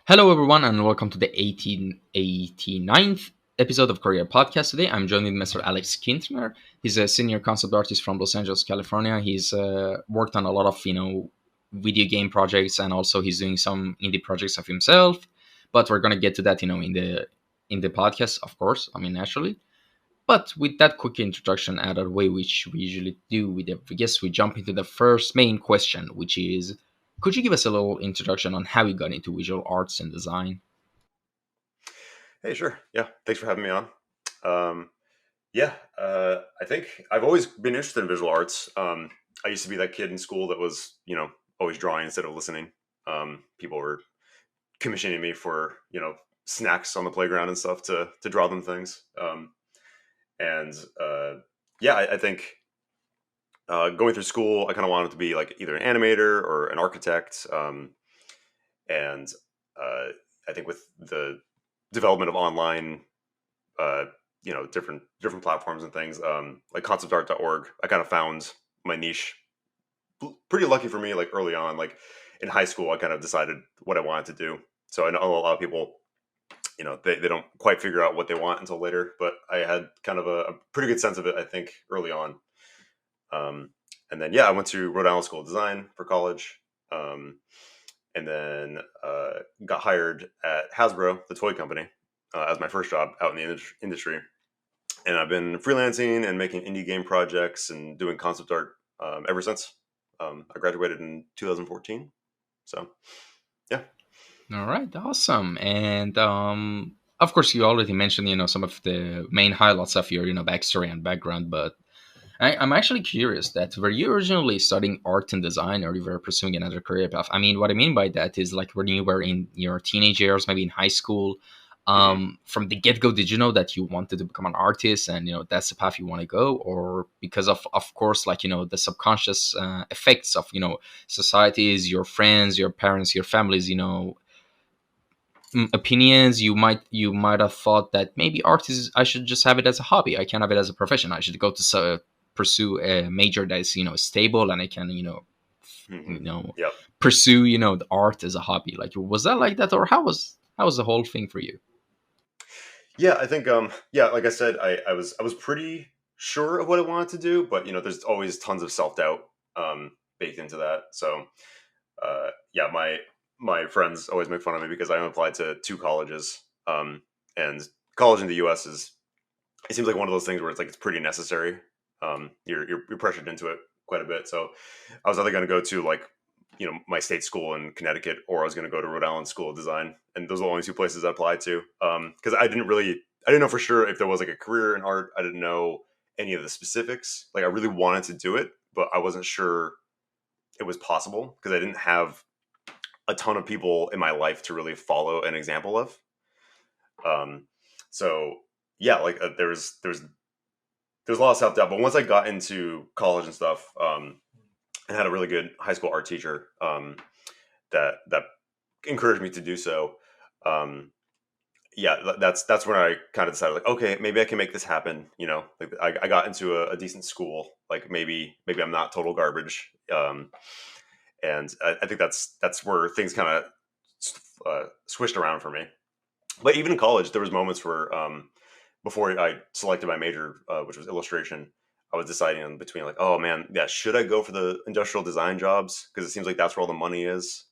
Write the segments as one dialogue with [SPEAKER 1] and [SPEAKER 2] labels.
[SPEAKER 1] Hello, everyone, and welcome to the 1889th episode of Kouryer Podcast. Today, I'm joined with Mr. Alex Kintner. He's a senior concept artist from Los Angeles, California. He's worked on a lot of, video game projects, and also he's doing some indie projects of himself. But we're gonna get to that, in the podcast, of course. I mean, naturally. But with that quick introduction out of the way, which we usually do with every guest, we jump into the first main question, which is, could you give us a little introduction on how you got into visual arts and design?
[SPEAKER 2] Hey, sure. Yeah, thanks for having me on. Um, I think I've always been interested in visual arts. I used to be that kid in school that was, always drawing instead of listening. People were commissioning me for, snacks on the playground and stuff to draw them things. And I think going through school, I kind of wanted to be like either an animator or an architect. And I think with the development of online different platforms and things like conceptart.org, I kind of found my niche. Pretty lucky for me, like early on, like in high school, I kind of decided what I wanted to do. So I know a lot of people, they don't quite figure out what they want until later, but I had kind of a pretty good sense of it, I think, early on. And then I went to Rhode Island School of Design for college. And then got hired at Hasbro, the toy company, as my first job out in the industry. And I've been freelancing and making indie game projects and doing concept art ever since. I graduated in 2014. So, yeah.
[SPEAKER 1] All right, awesome. And of course, you already mentioned, some of the main highlights of your, backstory and background. But I'm actually curious that were you originally studying art and design, or you were pursuing another career path? I mean, what I mean by that is like when you were in your teenage years, maybe in high school,
[SPEAKER 2] hmm
[SPEAKER 1] from the get go, did you know that you wanted to become an artist and that's the path you want to go, or because of course, like the subconscious effects of societies, your friends, your parents, your families, opinions, you might have thought that maybe art is I should just have it as a hobby. I can't have it as a profession. I should go to pursue a major that is stable, and I can you know
[SPEAKER 2] Yep.
[SPEAKER 1] pursue the art as a hobby. Like, was that like that, or how was the whole thing for you?
[SPEAKER 2] Yeah, I think like I said, I was pretty sure of what I wanted to do, but there's always tons of self-doubt baked into that. So my friends always make fun of me because I applied to two colleges. And college in the US is, it seems like one of those things where it's like it's pretty necessary. You're pressured into it quite a bit. So I was either going to go to like my state school in Connecticut, or I was going to go to Rhode Island School of Design, and those are the only two places I applied to. Because I didn't know for sure if there was like a career in art. I didn't know any of the specifics. Like I really wanted to do it, but I wasn't sure it was possible because I didn't have a ton of people in my life to really follow an example of. Um, so like there's a lot of self doubt. But once I got into college and stuff, and had a really good high school art teacher that encouraged me to do so. Um, that's when I kind of decided, like, okay, maybe I can make this happen. Like I got into a decent school. Like maybe I'm not total garbage. And I think that's where things kind of swished around for me. But even in college, there was moments where before I selected my major, which was illustration, I was deciding on between like, oh man, yeah, should I go for the industrial design jobs because it seems like that's where all the money is.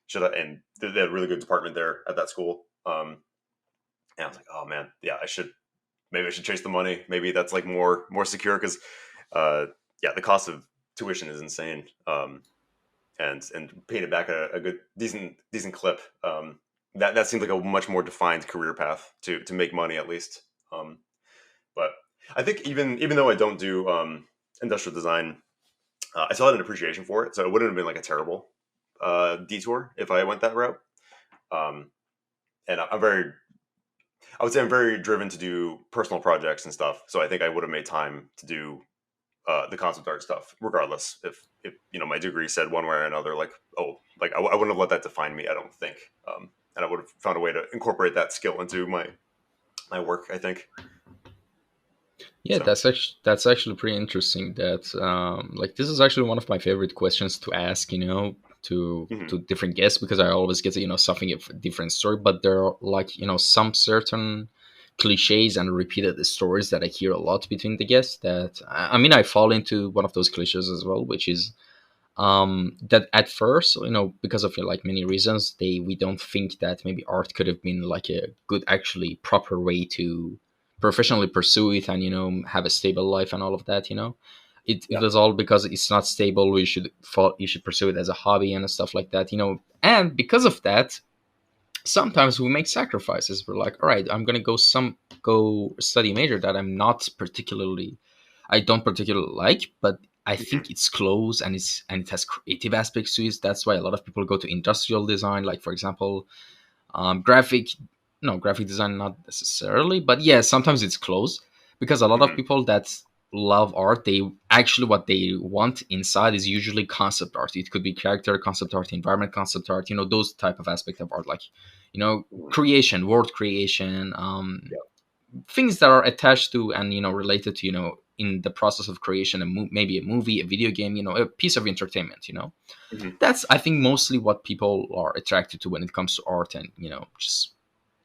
[SPEAKER 2] Should I? And they had a really good department there at that school. And I was like, oh man, yeah, maybe I should chase the money. Maybe that's like more secure because the cost of tuition is insane. And paying it back a good decent clip. That seems like a much more defined career path to make money at least. But I think even though I don't do industrial design, I still had an appreciation for it. So it wouldn't have been like a terrible detour if I went that route. Um, and I would say I'm very driven to do personal projects and stuff. So I think I would have made time to do the concept art stuff, regardless if my degree said one way or another. Like, oh, like I wouldn't have let that define me. I don't think, and I would have found a way to incorporate that skill into my work, I think.
[SPEAKER 1] Yeah,
[SPEAKER 2] So,
[SPEAKER 1] that's actually pretty interesting. That like this is actually one of my favorite questions to ask.
[SPEAKER 2] Hmm.
[SPEAKER 1] to different guests because I always get something of a different story. But there are like some certain cliches and repeated stories that I hear a lot between the guests. That I mean, I fall into one of those cliches as well, which is that at first, because of like many reasons, we don't think that maybe art could have been like a good, actually proper way to professionally pursue it and have a stable life and all of that. It
[SPEAKER 2] Yeah.
[SPEAKER 1] was all because it's not stable. You should pursue it as a hobby and stuff like that. And because of that, sometimes we make sacrifices. We're like, all right, I'm gonna go study a major that I don't particularly like, but I
[SPEAKER 2] Hmm.
[SPEAKER 1] think it's close and it has creative aspects to it. That's why a lot of people go to industrial design, like for example, graphic, no, graphic design not necessarily, but yeah, sometimes it's close because a lot of
[SPEAKER 2] Hmm.
[SPEAKER 1] people that love art, they actually what they want inside is usually concept art. It could be character concept art, environment concept art, those type of aspect of art, like
[SPEAKER 2] Hmm.
[SPEAKER 1] creation, word creation,
[SPEAKER 2] Yeah.
[SPEAKER 1] things that are attached to and related to in the process of creation, maybe a movie, a video game, a piece of entertainment.
[SPEAKER 2] Hmm.
[SPEAKER 1] That's, I think, mostly what people are attracted to when it comes to art and just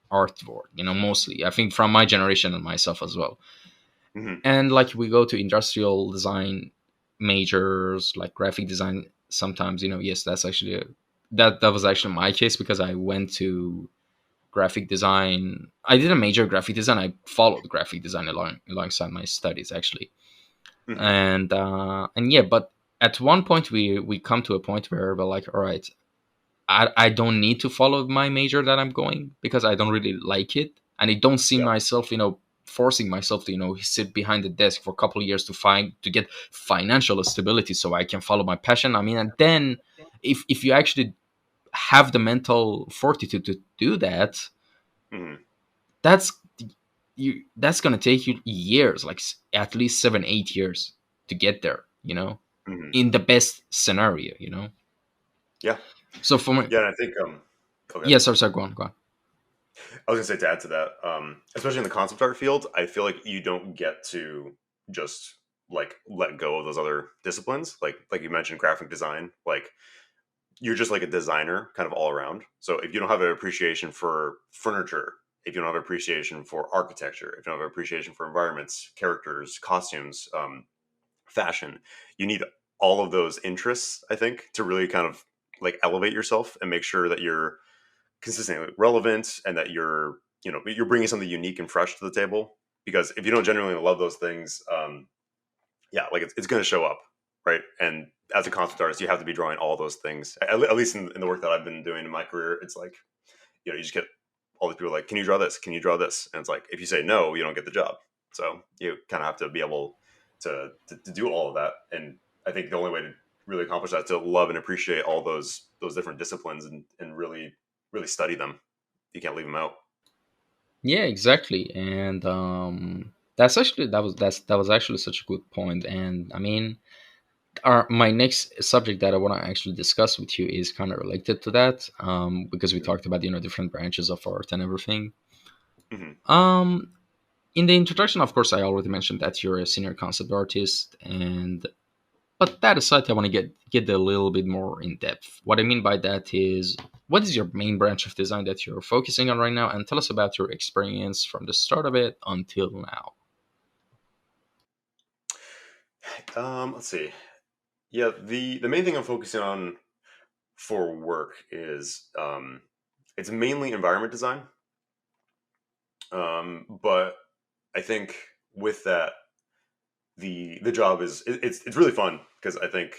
[SPEAKER 1] artwork. Mostly, I think, from my generation and myself as well.
[SPEAKER 2] Hmm.
[SPEAKER 1] And like we go to industrial design majors, like graphic design. Sometimes, yes, that's actually that was actually my case because I went to graphic design. I did a major graphic design. I followed graphic design alongside my studies actually,
[SPEAKER 2] Hmm.
[SPEAKER 1] and yeah. But at one point, we come to a point where we're like, all right, I don't need to follow my major that I'm going because I don't really like it, and I don't see
[SPEAKER 2] Yeah.
[SPEAKER 1] myself, forcing myself to sit behind the desk for a couple of years to get financial stability so I can follow my passion. I mean, and then if you actually have the mental fortitude to do that,
[SPEAKER 2] Hmm.
[SPEAKER 1] that's that's gonna take you years, like at least 7 8 years to get there.
[SPEAKER 2] Hmm.
[SPEAKER 1] In the best scenario.
[SPEAKER 2] Yeah.
[SPEAKER 1] So for me,
[SPEAKER 2] Yeah. And I think, okay.
[SPEAKER 1] yes, sorry, go on, go on.
[SPEAKER 2] I was gonna say to add to that, especially in the concept art field, I feel like you don't get to just like let go of those other disciplines. Like you mentioned, graphic design. Like you're just like a designer, kind of all around. So if you don't have an appreciation for furniture, if you don't have appreciation for architecture, if you don't have appreciation for environments, characters, costumes, fashion, you need all of those interests. I think to really kind of like elevate yourself and make sure that you're consistently relevant and that you're bringing something unique and fresh to the table, because if you don't genuinely love those things, yeah, like it's going to show up, right? And as a concept artist, you have to be drawing all those things, at least in the work that I've been doing in my career. It's like, you just get all these people like, can you draw this, can you draw this, and it's like, if you say no, you don't get the job. So you kind of have to be able to do all of that. And I think the only way to really accomplish that is to love and appreciate all those different disciplines, and really study them. You can't leave them out.
[SPEAKER 1] Yeah, exactly. And that's actually that was actually such a good point. And I mean, my next subject that I want to actually discuss with you is kind of related to that, because we talked about different branches of art and everything.
[SPEAKER 2] Hmm.
[SPEAKER 1] um in the introduction, of course, I already mentioned that you're a senior concept artist, and but that aside, I want to get a little bit more in depth. What I mean by that is, what is your main branch of design that you're focusing on right now, and tell us about your experience from the start of it until now.
[SPEAKER 2] Let's see. Yeah, the main thing I'm focusing on for work is, it's mainly environment design. But I think with that, the job it's really fun because I think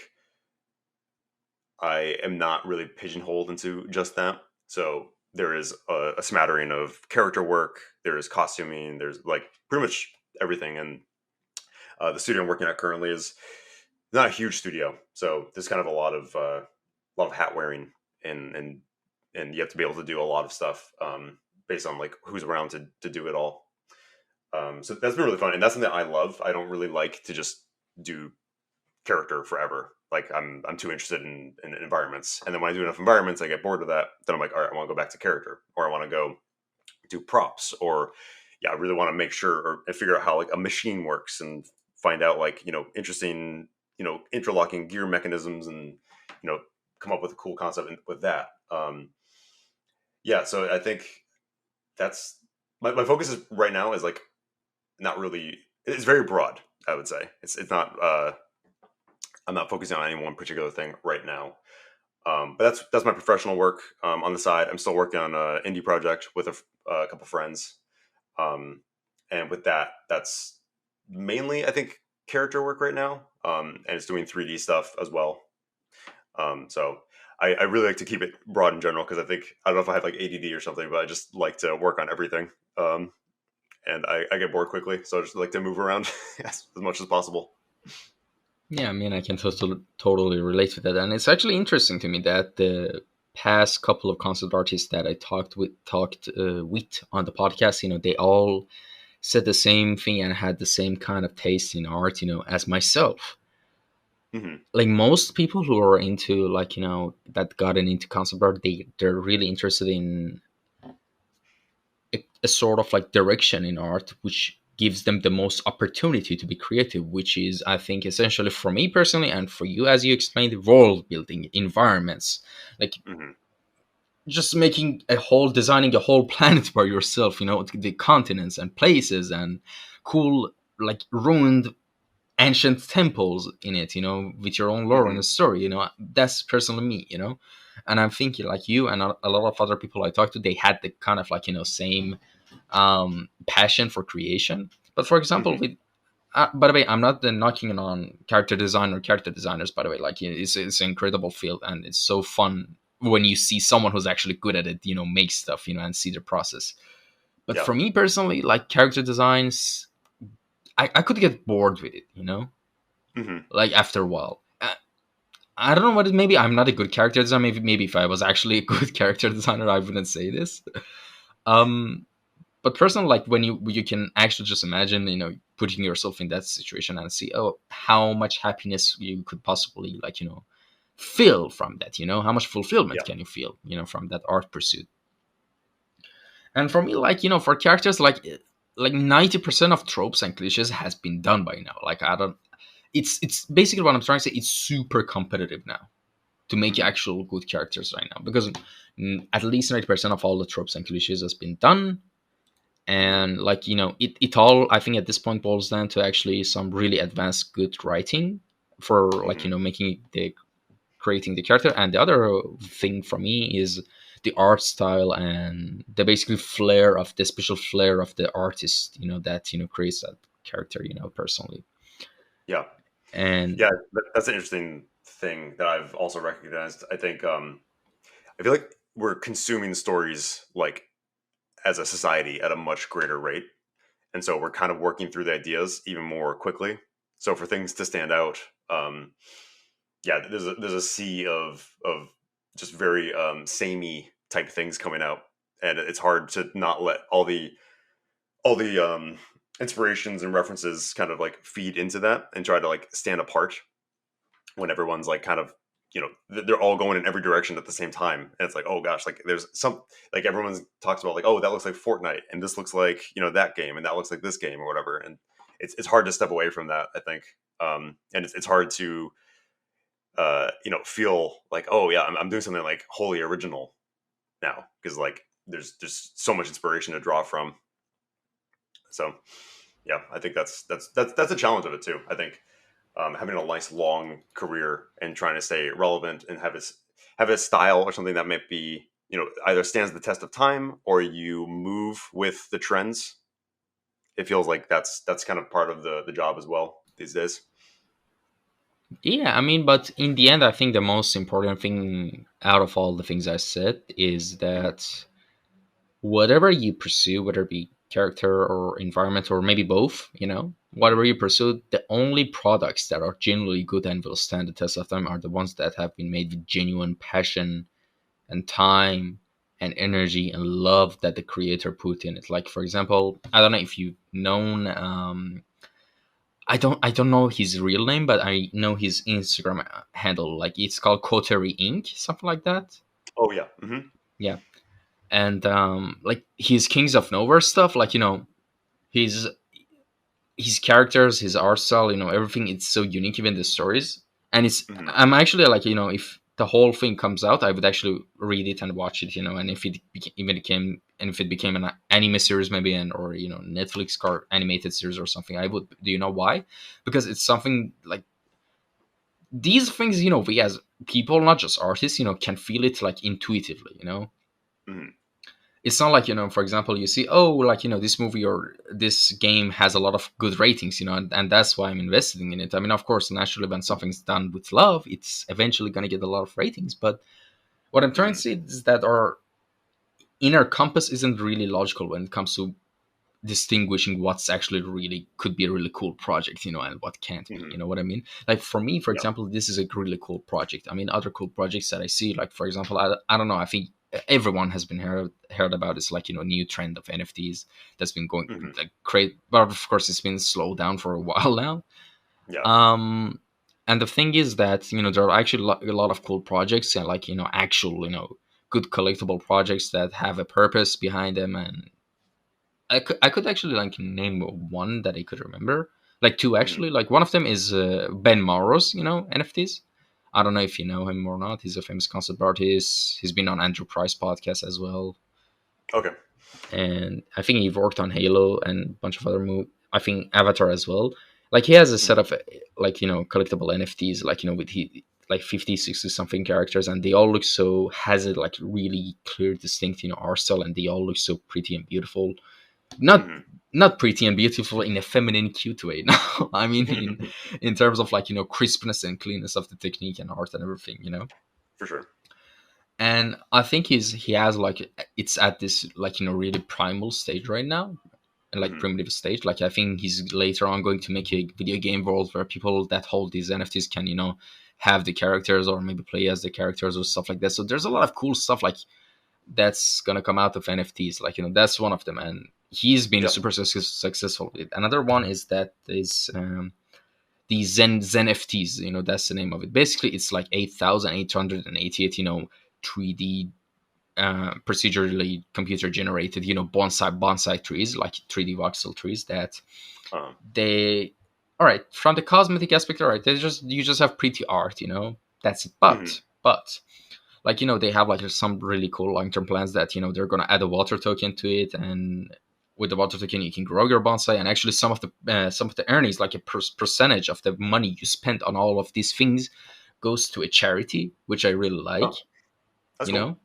[SPEAKER 2] I am not really pigeonholed into just that. So there is a smattering of character work. There is costuming. There's like pretty much everything. And the studio I'm working at currently is not a huge studio, so there's kind of a lot of hat wearing, and and you have to be able to do a lot of stuff, based on like who's around to do it all. So that's been really fun, and that's something that I love. I don't really like to just do character forever. Like I'm too interested in environments, and then when I do enough environments, I get bored of that. Then I'm like, all right, I want to go back to character, or I want to go do props, or yeah, I really want to make sure or figure out how like a machine works, and find out like interesting interlocking gear mechanisms, and you know come up with a cool concept with that. Yeah, so I think that's my focus is right now is like not really. It's very broad. I would say it's not. I'm not focusing on any one particular thing right now. But that's my professional work on the side. I'm still working on an indie project with a couple friends, um, and with that, that's mainly I think character work right now, and it's doing 3D stuff as well. So I really like to keep it broad in general because I don't know if I have like ADD or something, but I just like to work on everything, and I get bored quickly, so I just like to move around as much as possible.
[SPEAKER 1] Yeah, I mean, I can totally relate to that, and it's actually interesting to me that the past couple of concept artists that I talked with on the podcast, they all said the same thing and had the same kind of taste in art, as myself.
[SPEAKER 2] Hmm.
[SPEAKER 1] Like most people who are into like that gotten into concept art, they're really interested in a sort of like direction in art which gives them the most opportunity to be creative, which is, I think, essentially for me personally and for you, as you explained, world building environments, like
[SPEAKER 2] Hmm.
[SPEAKER 1] just making a whole designing a whole planet by yourself, the continents and places and cool like ruined ancient temples in it, with your own lore and
[SPEAKER 2] Hmm.
[SPEAKER 1] a story, that's personally me, and I'm thinking like you and a lot of other people I talked to, they had the kind of like same passion for creation. But for example,
[SPEAKER 2] Hmm.
[SPEAKER 1] with by the way, I'm not knocking on character design or character designers. By the way, like it's an incredible field, and it's so fun when you see someone who's actually good at it, make stuff, and see the process. But
[SPEAKER 2] Yeah.
[SPEAKER 1] for me personally, like character designs, I could get bored with it,
[SPEAKER 2] Hmm.
[SPEAKER 1] like after a while. I don't know what it. Maybe I'm not a good character designer. Maybe if I was actually a good character designer, I wouldn't say this. Um, but personally, like when you can actually just imagine, putting yourself in that situation and see, oh, how much happiness you could possibly like, feel from that. How much fulfillment
[SPEAKER 2] Yeah.
[SPEAKER 1] can you feel, from that art pursuit. And for me, like for characters, like 90% of tropes and cliches has been done by now. Like I don't. It's basically what I'm trying to say. It's super competitive now to make
[SPEAKER 2] Hmm.
[SPEAKER 1] actual good characters right now because at least 90% of all the tropes and cliches has been done.
[SPEAKER 2] Hmm.
[SPEAKER 1] And like it all, I think, at this point boils down to actually some really advanced good writing for like
[SPEAKER 2] Hmm.
[SPEAKER 1] making the creating the character. And the other thing for me is the art style and the basically flair of the special flair of the artist, that creates that character, personally.
[SPEAKER 2] Yeah.
[SPEAKER 1] And
[SPEAKER 2] Yeah. That's an interesting thing that I've also recognized. I think I feel like we're consuming stories like as a society at a much greater rate, and so we're kind of working through the ideas even more quickly. So for things to stand out, um, yeah, there's a sea of just very samey type things coming out, and it's hard to not let all the inspirations and references kind of like feed into that and try to like stand apart when everyone's like kind of they're all going in every direction at the same time, and it's like, oh gosh, like there's some, like everyone's talks about like, oh, that looks like Fortnite and this looks like that game and that looks like this game or whatever, and it's hard to step away from that, I think. And it's hard to feel like, oh yeah, I'm doing something like wholly original now, because like there's just so much inspiration to draw from. So yeah, I think that's a challenge of it too. I think having a nice long career and trying to stay relevant and have a style or something that might be either stands the test of time or you move with the trends. It feels like that's kind of part of the job as well these days.
[SPEAKER 1] yeah, I mean, but in the end, I think the most important thing out of all the things I said is
[SPEAKER 2] Mhm.
[SPEAKER 1] that whatever you pursue, whether it be character or environment or maybe both, whatever you pursue, the only products that are genuinely good and will stand the test of time are the ones that have been made with genuine passion and time and energy and love that the creator put in it. Like for example, I don't know if you've known. I don't know his real name, but I know his Instagram handle. Like it's called Kouryer Inc. Something like that.
[SPEAKER 2] Oh yeah. Hmm.
[SPEAKER 1] Yeah, and like his Kings of Nowhere stuff, like his his characters, his art style, everything. It's so unique, even the stories. And it's
[SPEAKER 2] Hmm.
[SPEAKER 1] I'm actually like if the whole thing comes out, I would actually read it and watch it, and if it became an anime series maybe, and or Netflix car animated series or something, I would. Do you know why? Because it's something like these things, we as people, not just artists, can feel it like intuitively.
[SPEAKER 2] Mhm.
[SPEAKER 1] It's not like, for example, you see, oh, like, this movie or this game has a lot of good ratings, and that's why I'm investing in it. I mean, of course, naturally, when something's done with love, it's eventually going to get a lot of ratings. But what I'm trying to
[SPEAKER 2] Mhm.
[SPEAKER 1] say is that our inner compass isn't really logical when it comes to distinguishing what's actually really could be a really cool project, and what can't be. You
[SPEAKER 2] Mhm.
[SPEAKER 1] know what I mean? Like for me, for
[SPEAKER 2] Yeah.
[SPEAKER 1] example, this is a really cool project. I mean, other cool projects that I see, like for example, I don't know. I think everyone has been heard about this, like new trend of NFTs that's been going
[SPEAKER 2] Mhm.
[SPEAKER 1] like great, but of course it's been slowed down for a while now.
[SPEAKER 2] Yeah.
[SPEAKER 1] Um, and the thing is that there are actually a lot of cool projects, and like actual good collectible projects that have a purpose behind them. And I could actually like name one that I could remember, like two
[SPEAKER 2] Mhm.
[SPEAKER 1] actually. Like one of them is Ben Morrow's NFTs. I don't know if you know him or not. He's a famous concept artist. He's been on Andrew Price podcast as well,
[SPEAKER 2] Okay.
[SPEAKER 1] and I think he worked on Halo and a bunch of other I think Avatar as well. Like he has a set
[SPEAKER 2] Mhm.
[SPEAKER 1] of like collectible NFTs, like with like 50, 60 something characters, and they all look so has it like really clear, distinct art style, and they all look so pretty and beautiful. not
[SPEAKER 2] Mhm.
[SPEAKER 1] not pretty and beautiful in a feminine cute way. No, I mean in terms of like crispness and cleanness of the technique and art and everything.
[SPEAKER 2] For sure.
[SPEAKER 1] And I think he has like it's at this like really primal stage right now, and like
[SPEAKER 2] Mhm.
[SPEAKER 1] primitive stage. Like I think he's later on going to make a video game world where people that hold these NFTs can have the characters or maybe play as the characters or stuff like that. So there's a lot of cool stuff like that's gonna come out of NFTs. Like that's one of them, and he's been
[SPEAKER 2] Yeah.
[SPEAKER 1] super successful with it. Another one is that is the Zen FTs. That's the name of it. Basically, it's like 8,888 3D procedurally computer generated bonsai trees, like 3D voxel trees that
[SPEAKER 2] Um.
[SPEAKER 1] they all right from the cosmetic aspect. All right, you just have pretty art. That's it.
[SPEAKER 2] Mhm.
[SPEAKER 1] But like they have like some really cool long-term plans that they're going to add a water token to it, and with the water token you can grow your bonsai, and actually some of the earnings, like a percentage of the money you spend on all of these things, goes to a charity, which I really like.
[SPEAKER 2] Oh, that's
[SPEAKER 1] you
[SPEAKER 2] cool.
[SPEAKER 1] know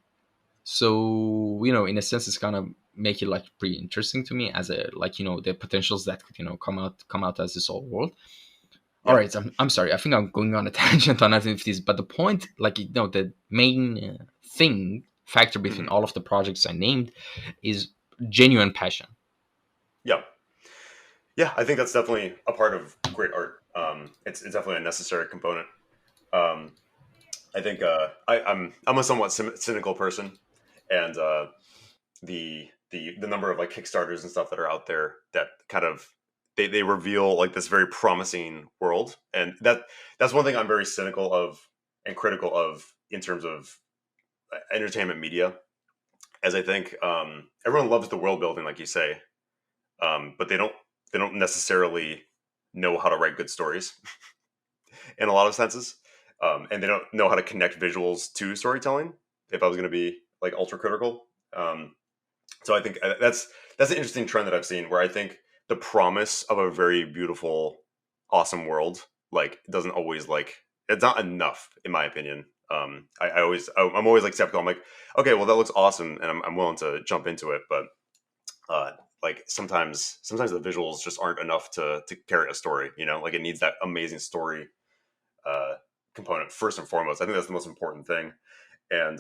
[SPEAKER 1] so in a sense it's kind of make it like pretty interesting to me as a like the potentials that could come out as this whole world. All
[SPEAKER 2] Yeah.
[SPEAKER 1] right, I'm sorry. I think I'm going on a tangent on activities, but the point, like the main thing factor between
[SPEAKER 2] Mhm.
[SPEAKER 1] all of the projects I named is genuine passion.
[SPEAKER 2] Yeah. Yeah. I think that's definitely a part of great art. It's definitely a necessary component. Um, I think I'm a somewhat cynical person, and the number of like Kickstarters and stuff that are out there that kind of they reveal like this very promising world, and that's one thing I'm very cynical of and critical of in terms of entertainment media, as I think everyone loves the world building, like you say, but they don't necessarily know how to write good stories in a lot of senses, and they don't know how to connect visuals to storytelling. If I was going to be like ultra critical, um, so I think that's an interesting trend that I've seen, where I think the promise of a very beautiful, awesome world like doesn't always like it's not enough in my opinion. I'm always like skeptical. I'm like, okay, well that looks awesome, and I'm willing to jump into it, but uh, like sometimes the visuals just aren't enough to carry a story. Like it needs that amazing story uh, component first and foremost. I think that's the most important thing. And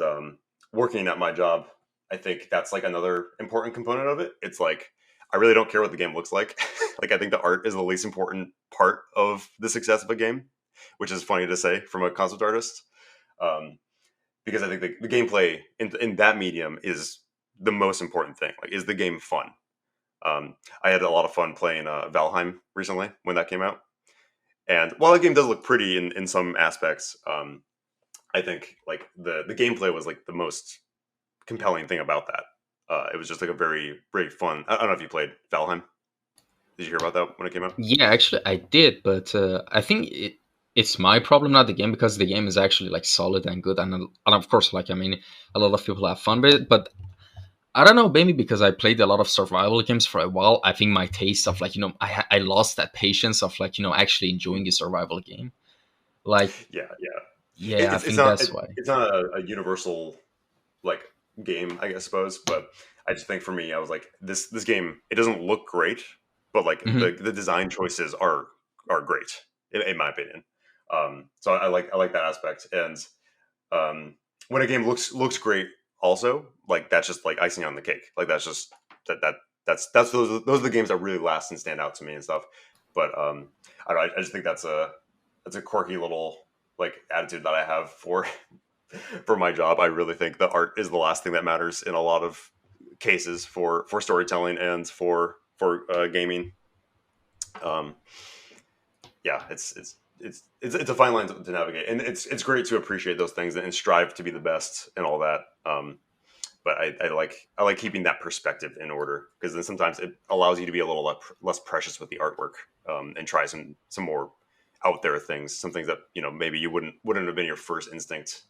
[SPEAKER 2] working at my job, I think that's like another important component of it. It's like I really don't care what the game looks like. Like I think the art is the least important part of the success of a game, which is funny to say from a concept artist, um, because I think the gameplay in that medium is the most important thing. Like, is the game fun? I had a lot of fun playing Valheim recently when that came out, and while the game does look pretty in some aspects, I think like the gameplay was like the most compelling thing about that. It was just like a very very fun. I don't know if you played Valheim. Did you hear about that when it came out?
[SPEAKER 1] Yeah, actually I did, but I think it. it's my problem, not the game, because the game is actually like solid and good, and of course, like I mean, a lot of people have fun with it. But I don't know, maybe because I played a lot of survival games for a while, I think my taste of like I lost that patience of like actually enjoying a survival game. Like,
[SPEAKER 2] Yeah, yeah.
[SPEAKER 1] yeah, I
[SPEAKER 2] It's
[SPEAKER 1] think
[SPEAKER 2] not
[SPEAKER 1] that's why.
[SPEAKER 2] it's not a universal like game, I guess, suppose. But I just think for me, I was like, this game, it doesn't look great, but like
[SPEAKER 1] Hmm.
[SPEAKER 2] the design choices are great in my opinion. So I like that aspect, and when a game looks great, also like that's just like icing on the cake. Like that's just that's those are the games that really last and stand out to me and stuff. But I don't know, I just think that's a quirky little like attitude that I have for for my job. I really think the art is the last thing that matters in a lot of cases for storytelling and for gaming. Um, yeah, it's a fine line to navigate, and it's great to appreciate those things and strive to be the best and all that. But I like keeping that perspective in order because then sometimes it allows you to be a little less precious with the artwork and try some more out there things, some things that maybe you wouldn't have been your first instinct,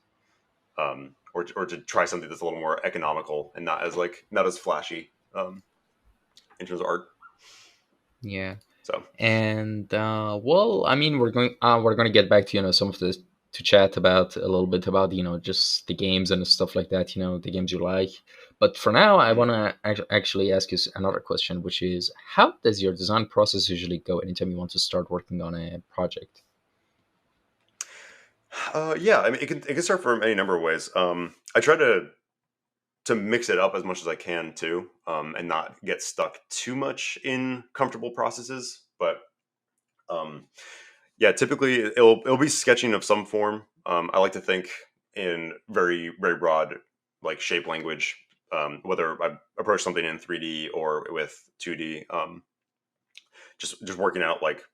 [SPEAKER 2] or to try something that's a little more economical and not as flashy in terms of art.
[SPEAKER 1] Yeah.
[SPEAKER 2] So
[SPEAKER 1] And well, I mean, we're going to get back to some of this, to chat about a little bit about just the games and stuff like that, the games you like. But for now, I
[SPEAKER 2] mhm.
[SPEAKER 1] want to actually ask you another question, which is, how does your design process usually go anytime you want to start working on a project?
[SPEAKER 2] Yeah, I mean it can start from any number of ways. I try to mix it up as much as I can too, and not get stuck too much in comfortable processes. But um, yeah, typically it'll be sketching of some form. I like to think in very broad like shape language. Whether I approach something in 3D or with 2D, just working out like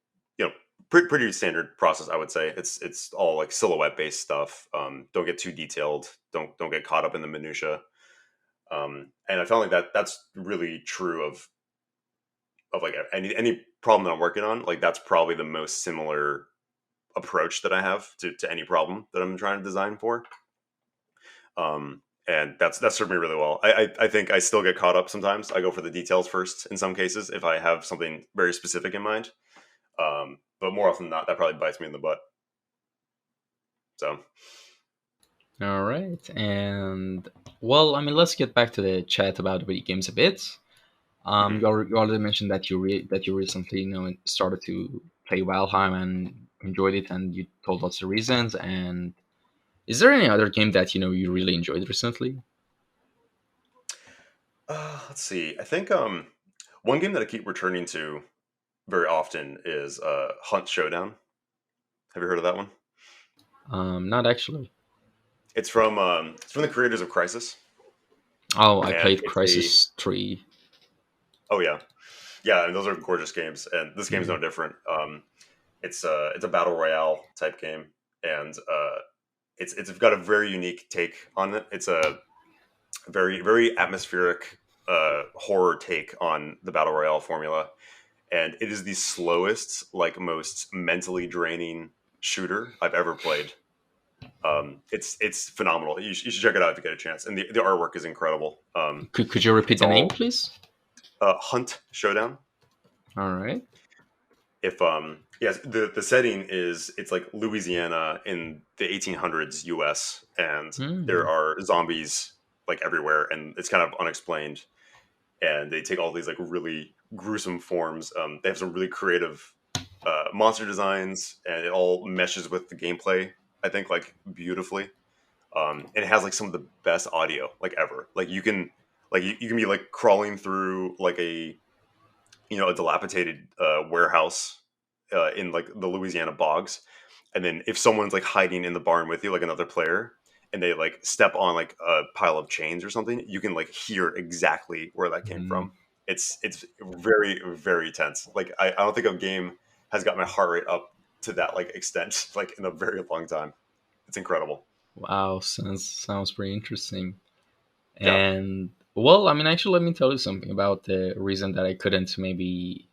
[SPEAKER 2] pretty standard process. I would say it's all like silhouette based stuff. Don't get too detailed. Don't get caught up in the minutia. And I felt like that's really true of like any problem that I'm working on. Like that's probably the most similar approach that I have to any problem that I'm trying to design for. And that's served me really well. I think I still get caught up sometimes. I go for the details first in some cases if I have something very specific in mind. But more often than not, that probably bites me in the butt. So
[SPEAKER 1] All right. And well, I mean, let's get back to the chat about video games a bit.
[SPEAKER 2] mhm.
[SPEAKER 1] You already mentioned that that you recently started to play Valheim and enjoyed it, and you told us the reasons. And is there any other game that you really enjoyed recently?
[SPEAKER 2] Let's see. I think one game that I keep returning to very often is Hunt Showdown. Have you heard of that one?
[SPEAKER 1] Not actually.
[SPEAKER 2] It's from the creators of Crisis,
[SPEAKER 1] Oh, I
[SPEAKER 2] and
[SPEAKER 1] played
[SPEAKER 2] it's a
[SPEAKER 1] Crisis 3.
[SPEAKER 2] oh yeah, yeah, and those are gorgeous games, and this game's no
[SPEAKER 1] Mm.
[SPEAKER 2] different. It's a battle royale type game, and it's got a very unique take on it. It's a very atmospheric horror take on the battle royale formula, and it is the slowest, like most mentally draining shooter I've ever played. It's phenomenal. You should check it out if you get a chance. And the artwork is incredible.
[SPEAKER 1] Could you repeat
[SPEAKER 2] It's
[SPEAKER 1] the name,
[SPEAKER 2] all
[SPEAKER 1] please?
[SPEAKER 2] Hunt Showdown.
[SPEAKER 1] All right.
[SPEAKER 2] If yes, the setting is it's like Louisiana in the 1800s U.S. and there
[SPEAKER 1] Hmm.
[SPEAKER 2] are zombies like everywhere, and it's kind of unexplained. And they take all these like really gruesome forms. They have some really creative monster designs, and it all meshes with the gameplay. I think like beautifully. And it has like some of the best audio like ever. Like you can be like crawling through like a dilapidated warehouse in like the Louisiana bogs, and then if someone's like hiding in the barn with you, like another player, and they like step on like a pile of chains or something, you can like hear exactly where that came
[SPEAKER 1] Mm.
[SPEAKER 2] from. It's very tense. Like I don't think a game has got my heart rate up to that like extent like in a very long time. It's incredible.
[SPEAKER 1] Wow, sounds pretty interesting.
[SPEAKER 2] Yeah.
[SPEAKER 1] And well, I mean, actually, let me tell you something about the reason that I couldn't maybe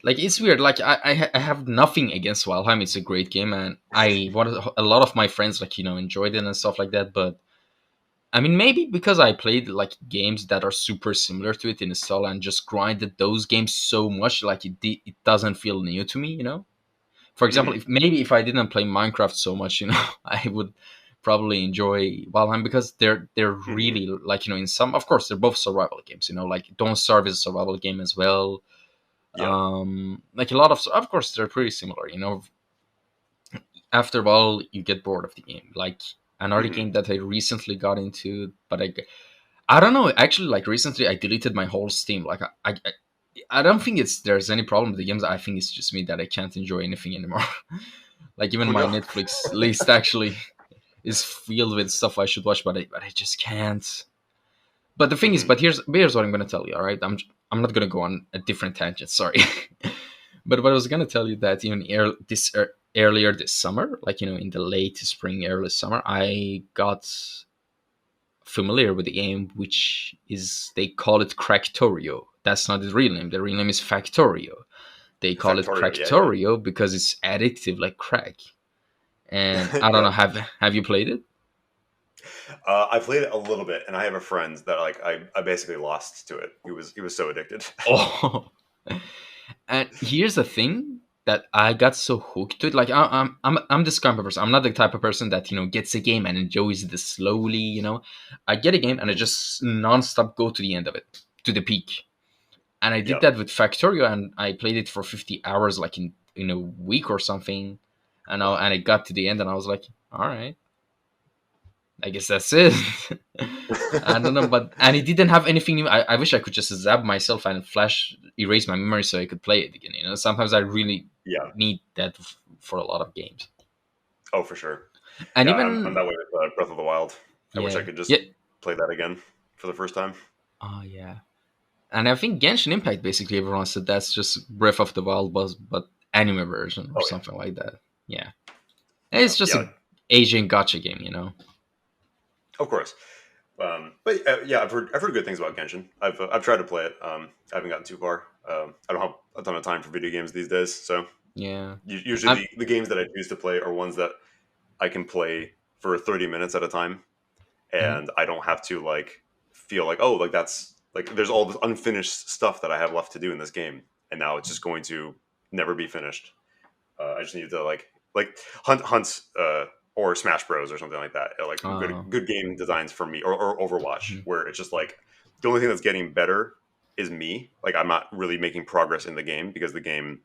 [SPEAKER 1] Like it's weird. Like I have nothing against Valheim. It's a great game, and I wanted a lot of my friends like enjoyed it and stuff like that. But I mean, maybe because I played like games that are super similar to it in the style and just grinded those games so much, like it doesn't feel new to me. For example,
[SPEAKER 2] Hmm.
[SPEAKER 1] if I didn't play Minecraft so much, I would probably enjoy Valheim because they're
[SPEAKER 2] Hmm.
[SPEAKER 1] really like in some, of course, they're both survival games. Like Don't Starve is a survival game as well.
[SPEAKER 2] Yeah.
[SPEAKER 1] Like a lot of course they're pretty similar. After a while you get bored of the game. Like another
[SPEAKER 2] Hmm.
[SPEAKER 1] game that I recently got into, but I don't know. Actually, like recently, I deleted my whole Steam. Like I don't think there's any problem with the games. I think it's just me that I can't enjoy anything anymore. Like even
[SPEAKER 2] Oh
[SPEAKER 1] my
[SPEAKER 2] no.
[SPEAKER 1] Netflix list actually is filled with stuff I should watch, but I just can't. But the thing is,
[SPEAKER 2] Hmm.
[SPEAKER 1] here's what I'm gonna tell you. All right, I'm not gonna go on a different tangent. Sorry, but what I was gonna tell you that even earlier this summer, like in the late spring, early summer, I got familiar with the game, which is they call it Cracktorio. That's not the real name. The real name is Factorio. They call it
[SPEAKER 2] Factorio. Yeah,
[SPEAKER 1] Cracktorio because it's addictive like crack. And
[SPEAKER 2] yeah.
[SPEAKER 1] I don't
[SPEAKER 2] Yeah.
[SPEAKER 1] know, have you played it?
[SPEAKER 2] I played it a little bit, and I have a friend that like I basically lost to it. He was so addicted.
[SPEAKER 1] Oh, and here's the thing that I got so hooked to it. Like I'm this kind of person. I'm not the type of person that gets a game and enjoys it slowly. I get a game and I
[SPEAKER 2] Mhm.
[SPEAKER 1] just nonstop go to the end of it, to the peak. And I did
[SPEAKER 2] Yeah.
[SPEAKER 1] that with Factorio, and I played it for 50 hours, like in a week or something.
[SPEAKER 2] Wow.
[SPEAKER 1] And I got to the end, and I was like, all right, I guess that's it. I don't know, but and it didn't have anything new. I wish I could just zap myself and flash erase my memory so I could play it again. Sometimes I really
[SPEAKER 2] Yeah.
[SPEAKER 1] need that for a lot of games.
[SPEAKER 2] Oh, for sure.
[SPEAKER 1] And
[SPEAKER 2] Yeah, I'm
[SPEAKER 1] even
[SPEAKER 2] that way with Breath of the Wild. I wish I
[SPEAKER 1] yeah,
[SPEAKER 2] could
[SPEAKER 1] yeah,
[SPEAKER 2] just play that again for the first time.
[SPEAKER 1] oh yeah. And I think Genshin Impact basically everyone said that's just Breath of the Wild, but anime version or
[SPEAKER 2] Oh yeah.
[SPEAKER 1] something like that. Yeah,
[SPEAKER 2] Yeah.
[SPEAKER 1] it's just
[SPEAKER 2] Yeah.
[SPEAKER 1] a Asian gotcha game.
[SPEAKER 2] Of course. But yeah, I've heard good things about Genshin. I've tried to play it. I haven't gotten too far. I don't have a ton of time for video games these days, so
[SPEAKER 1] Yeah,
[SPEAKER 2] usually
[SPEAKER 1] I'm.
[SPEAKER 2] the games that I choose to play are ones that I can play for 30 minutes at a time,
[SPEAKER 1] Mhm.
[SPEAKER 2] and I don't have to like feel like, oh, like that's like there's all this unfinished stuff that I have left to do in this game, and now it's just going to never be finished. I just need to like hunt or Smash Bros or something like that. Like
[SPEAKER 1] Uh,
[SPEAKER 2] good game designs for me, or Overwatch,
[SPEAKER 1] mhm.
[SPEAKER 2] where it's just like the only thing that's getting better is me. Like I'm not really making progress in the game because the game,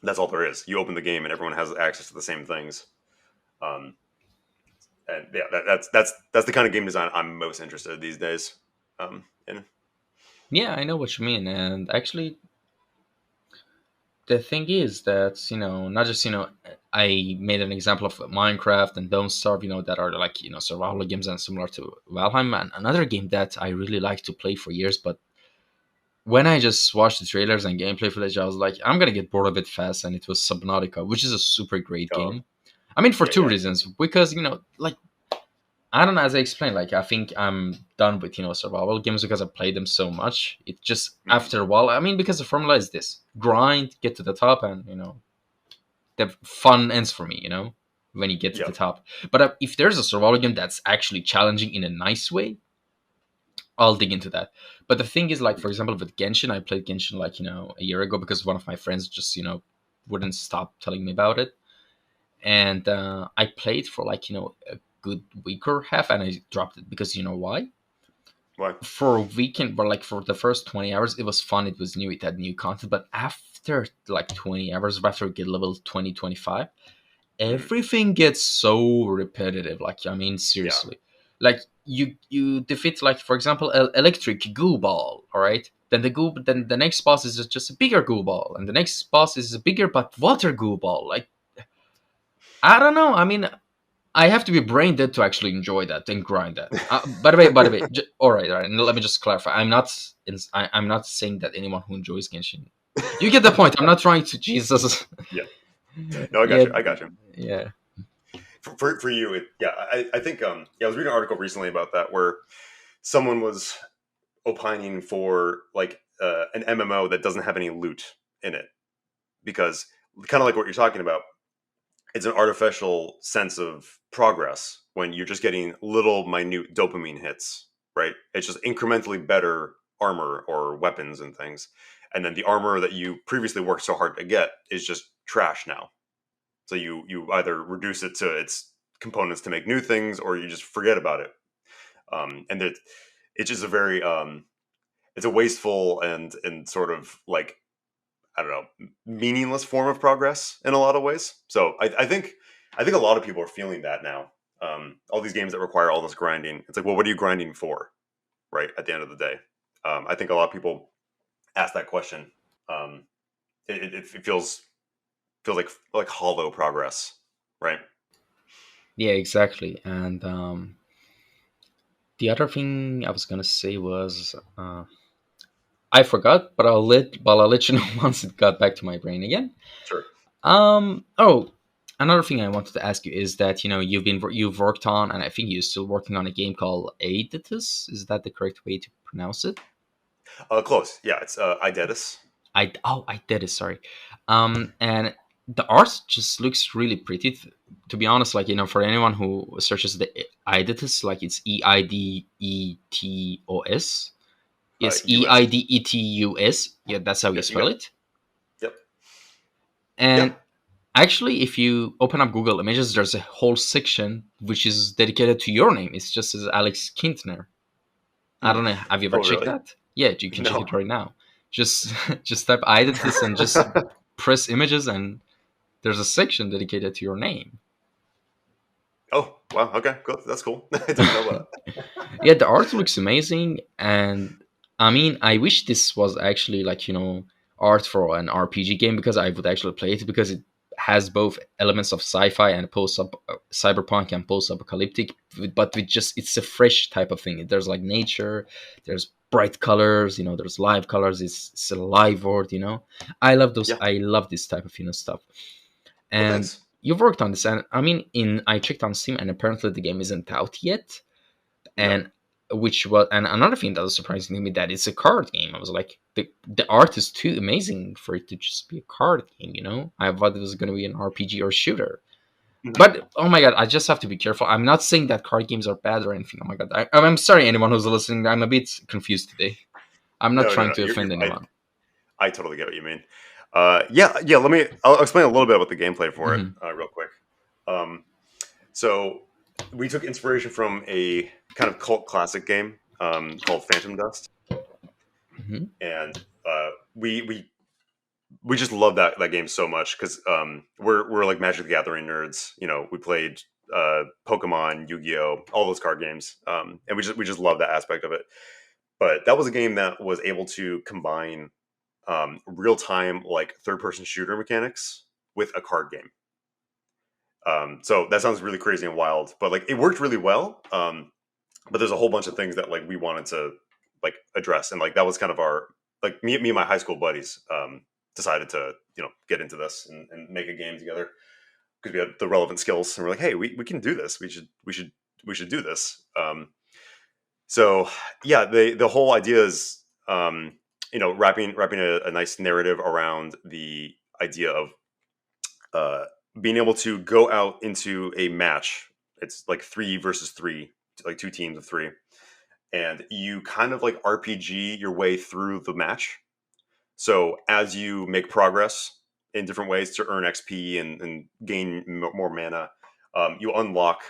[SPEAKER 2] that's all there is. You open the game and everyone has access to the same things. Um, and yeah, that's the kind of game design I'm most interested in these days. In
[SPEAKER 1] Yeah, I know what you mean. And actually, the thing is that not just I made an example of Minecraft and Don't Starve, that are like survival games and similar to Valheim. And another game that I really like to play for years, but when I just watched the trailers and gameplay footage, I was like, I'm gonna get bored of it fast. And it was Subnautica, which is a super great
[SPEAKER 2] oh
[SPEAKER 1] game. I mean, for
[SPEAKER 2] yeah,
[SPEAKER 1] two
[SPEAKER 2] yeah.
[SPEAKER 1] reasons. Because like I don't know, as I explained, like I think I'm done with survival games because I played them so much. It just
[SPEAKER 2] Mhm.
[SPEAKER 1] after a while. I mean, because the formula is this: grind, get to the top, and the fun ends for me. When you get to the
[SPEAKER 2] Yep.
[SPEAKER 1] top. But if there's a survival game that's actually challenging in a nice way, I'll dig into that. But the thing is, like for example, with Genshin, I played Genshin like a year ago because one of my friends just wouldn't stop telling me about it, and I played for like a good week or half, and I dropped it because why?
[SPEAKER 2] Why?
[SPEAKER 1] For a weekend, but like for the first 20 hours, it was fun. It was new. It had new content. But after like 20 hours, after you get level 20, 25,
[SPEAKER 2] Mhm.
[SPEAKER 1] everything gets so repetitive. Like, I mean,
[SPEAKER 2] Yeah.
[SPEAKER 1] seriously. Like, you defeat, like, for example, electric goo ball, all right? Then the next boss is just a bigger goo ball. And the next boss is a bigger but water goo ball. Like, I don't know. I mean, I have to be brain dead to actually enjoy that and grind that. By the way, all right. And let me just clarify. I'm not saying that anyone who enjoys Genshin. You get the point. I'm not trying to Jesus.
[SPEAKER 2] Yeah. No, I got
[SPEAKER 1] Yeah,
[SPEAKER 2] you. I got you.
[SPEAKER 1] yeah.
[SPEAKER 2] For you, yeah, I think yeah, I was reading an article recently about that where someone was opining for like an MMO that doesn't have any loot in it, because kind of like what you're talking about, it's an artificial sense of progress when you're just getting little minute dopamine hits, right? It's just incrementally better armor or weapons and things. And then the armor that you previously worked so hard to get is just trash now. So you either reduce it to its components to make new things, or you just forget about it. And it's just a very it's a wasteful and sort of like, I don't know, meaningless form of progress in a lot of ways. So I think a lot of people are feeling that now. All these games that require all this grinding, it's like, well, what are you grinding for, right? At the end of the day, I think a lot of people ask that question. Um, it feels like hollow progress, right?
[SPEAKER 1] Yeah, exactly. And the other thing I was gonna say was I forgot, but I'll let you know once it got back to my brain again.
[SPEAKER 2] Sure.
[SPEAKER 1] Oh, another thing I wanted to ask you is that you've worked on, and I think you're still working on a game called Aditus. Is that the correct way to pronounce it?
[SPEAKER 2] Close. Yeah, it's Identis.
[SPEAKER 1] I did it. Sorry. And the art just looks really pretty. To be honest, like for anyone who searches the Eidetus, like it's Eidetos. Yes,
[SPEAKER 2] US.
[SPEAKER 1] Eidetus. Yeah, that's how you
[SPEAKER 2] Yeah, you
[SPEAKER 1] spell
[SPEAKER 2] got.
[SPEAKER 1] it.
[SPEAKER 2] Yep. Yeah.
[SPEAKER 1] And actually, if you open up Google Images, there's a whole section which is dedicated to your name. It's just as Alex Kintner. I
[SPEAKER 2] Hmm.
[SPEAKER 1] don't know. Have you ever
[SPEAKER 2] Oh,
[SPEAKER 1] checked
[SPEAKER 2] really?
[SPEAKER 1] that? Yeah, you can check
[SPEAKER 2] No.
[SPEAKER 1] it right now. Just just type Eidetus and just press images, and there's a section dedicated to your name.
[SPEAKER 2] Oh, wow. Okay, cool. That's cool. I didn't know that.
[SPEAKER 1] Yeah, the art looks amazing, and I mean, I wish this was actually like art for an RPG game because I would actually play it because it has both elements of sci-fi and cyberpunk and post-apocalyptic, but with just it's a fresh type of thing. There's like nature, there's bright colors, there's live colors. It's a live world. I love those.
[SPEAKER 2] Yeah.
[SPEAKER 1] I love this type of stuff.
[SPEAKER 2] Well,
[SPEAKER 1] And
[SPEAKER 2] thanks.
[SPEAKER 1] you've worked on this, and I mean, in I checked on Steam, and apparently the game isn't out yet.
[SPEAKER 2] No.
[SPEAKER 1] And which was and another thing that was surprising to me that it's a card game. I was like, the art is too amazing for it to just be a card game. I thought it was going to be an RPG or shooter.
[SPEAKER 2] Mhm.
[SPEAKER 1] But oh my god, I just have to be careful. I'm not saying that card games are bad or anything. Oh my god, I'm sorry anyone who's listening. I'm a bit confused today. I'm not
[SPEAKER 2] No, no,
[SPEAKER 1] trying
[SPEAKER 2] no.
[SPEAKER 1] to
[SPEAKER 2] You're
[SPEAKER 1] offend
[SPEAKER 2] fine.
[SPEAKER 1] anyone.
[SPEAKER 2] I totally get what you mean. Yeah, yeah. I'll explain a little bit about the gameplay for it,
[SPEAKER 1] Hmm.
[SPEAKER 2] real quick. Um, so we took inspiration from a kind of cult classic game called Phantom Dust,
[SPEAKER 1] Hmm.
[SPEAKER 2] and we just love that game so much because we're like Magic the Gathering nerds. We played Pokemon, Yu-Gi-Oh, all those card games, and we just love that aspect of it. But that was a game that was able to combine real time like third person shooter mechanics with a card game. So that sounds really crazy and wild, but like it worked really well. But there's a whole bunch of things that like we wanted to like address, and like that was kind of our like me and my high school buddies decided to get into this and make a game together because we had the relevant skills, and we're like, hey, we can do this. We should do this. So yeah, the whole idea is wrapping a nice narrative around the idea of uh, being able to go out into a match. It's like 3 versus 3, like two teams of three, and you kind of like RPG your way through the match. So as you make progress in different ways to earn XP and gain more mana, you unlock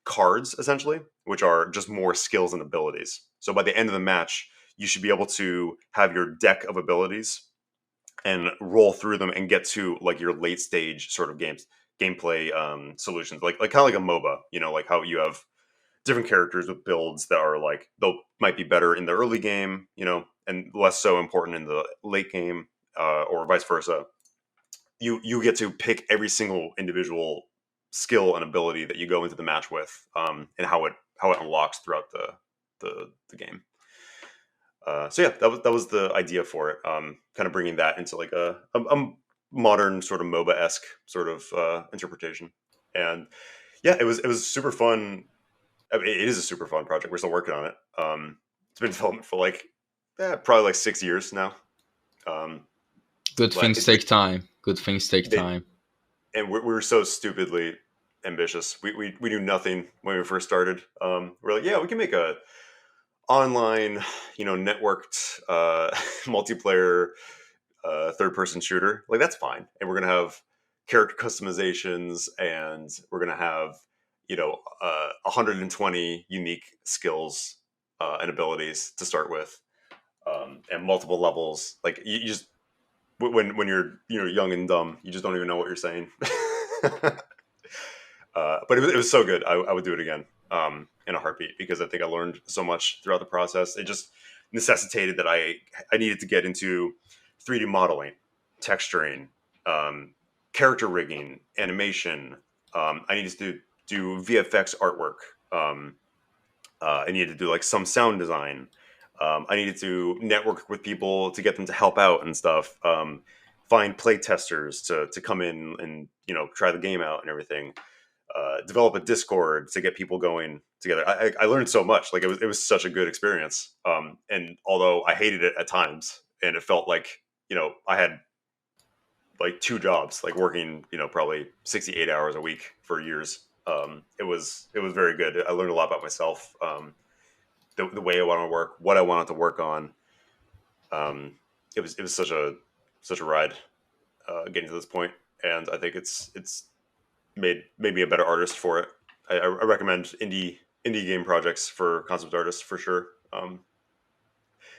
[SPEAKER 2] cards essentially, which are just more skills and abilities. So by the end of the match, you should be able to have your deck of abilities and roll through them and get to like your late stage sort of gameplay solutions, like kind of like a MOBA. Like how you have different characters with builds that are like they'll might be better in the early game, and less so important in the late game, or vice versa. You get to pick every single individual skill and ability that you go into the match with, and how it unlocks throughout the game. So yeah, that was the idea for it. Kind of bringing that into like a modern sort of MOBA esque sort of interpretation, and yeah, it was super fun. I mean, it is a super fun project. We're still working on it. It's been in development for like probably like 6 years now. Um,
[SPEAKER 1] Good
[SPEAKER 2] but
[SPEAKER 1] things take time. Good things take
[SPEAKER 2] they
[SPEAKER 1] time.
[SPEAKER 2] and we were so stupidly ambitious. We knew nothing when we first started. We're like, yeah, we can make a online, networked multiplayer third person shooter. Like that's fine, and we're gonna have character customizations, and we're gonna have 120 unique skills and abilities to start with, and multiple levels. Like you just when you're young and dumb, you just don't even know what you're saying. But it was so good. I would do it again in a heartbeat because I think I learned so much throughout the process. It just necessitated that I needed to get into 3D modeling, texturing, um, character rigging, animation. I needed to do VFX artwork. Um, I needed to do like some sound design. I needed to network with people to get them to help out and stuff. Find play testers to come in and try the game out and everything. Develop a Discord to get people going together. I learned so much. Like it was such a good experience. And although I hated it at times, and it felt like I had like two jobs, like working probably 68 hours a week for years. It was very good. I learned a lot about myself, the way I want to work, what I wanted to work on. It was such a ride getting to this point, and I think it's made me a better artist for it. I recommend indie game projects for concept artists for sure.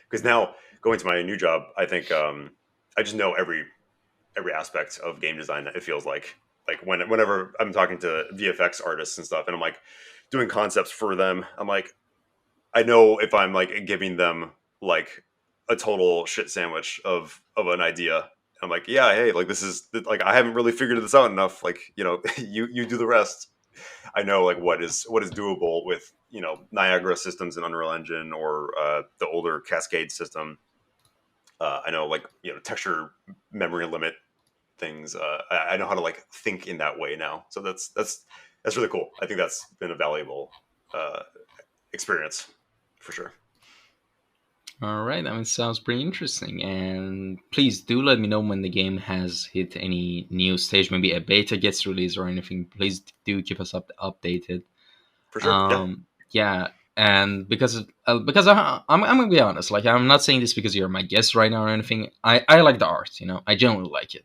[SPEAKER 2] Because now going to my new job, I think I just know every aspect of game design. It feels like whenever I'm talking to VFX artists and stuff, and I'm like doing concepts for them, I'm like I know if I'm like giving them like a total shit sandwich of an idea. I'm like, yeah, hey, like this is like I haven't really figured this out enough. Like, you do the rest. I know like what is doable with Niagara systems in Unreal Engine or the older Cascade system. I know like texture memory limit things. I know how to like think in that way now. So that's really cool. I think that's been a valuable uh, experience for sure.
[SPEAKER 1] All right, I mean, sounds pretty interesting. And please do let me know when the game has hit any new stage, maybe a beta gets released or anything. Please do keep us updated.
[SPEAKER 2] For sure. Yeah.
[SPEAKER 1] Yeah, and because I'm gonna be honest, like I'm not saying this because you're my guest right now or anything. I like the art, I genuinely like it.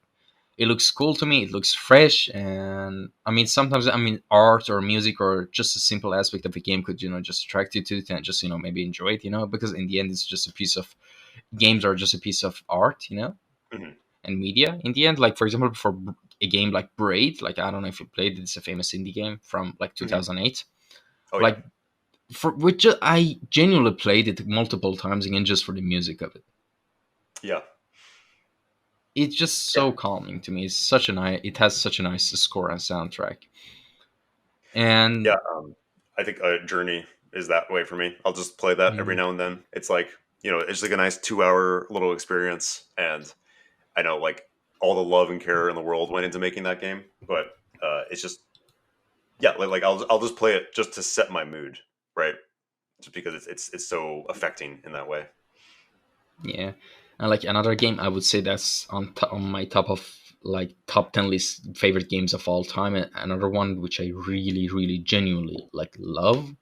[SPEAKER 1] It looks cool to me. It looks fresh, and I mean sometimes art or music or just a simple aspect of a game could just attract you to it and just maybe enjoy it, because in the end it's just a piece of games are just a piece of art,
[SPEAKER 2] Hmm.
[SPEAKER 1] and media in the end. Like for example, for a game like Braid, like I don't know if you played it, it's a famous indie game from like
[SPEAKER 2] Hmm.
[SPEAKER 1] 2008.
[SPEAKER 2] Oh yeah.
[SPEAKER 1] Like for which I genuinely played it multiple times again just for the music of it.
[SPEAKER 2] Yeah.
[SPEAKER 1] It's just
[SPEAKER 2] Yeah.
[SPEAKER 1] so calming to me. It has such a nice score and soundtrack. And
[SPEAKER 2] Yeah. I think Journey is that way for me. I'll just play that every
[SPEAKER 1] mm,
[SPEAKER 2] now and then. It's like it's like a nice 2 hour little experience, and I know like all the love and care in the world went into making that game, but it's just yeah, like I'll just play it just to set my mood, right? Just because it's so affecting in that way.
[SPEAKER 1] yeah, and like another game, I would say that's on my top of like top 10 list favorite games of all time. And another one which I really, really, genuinely like love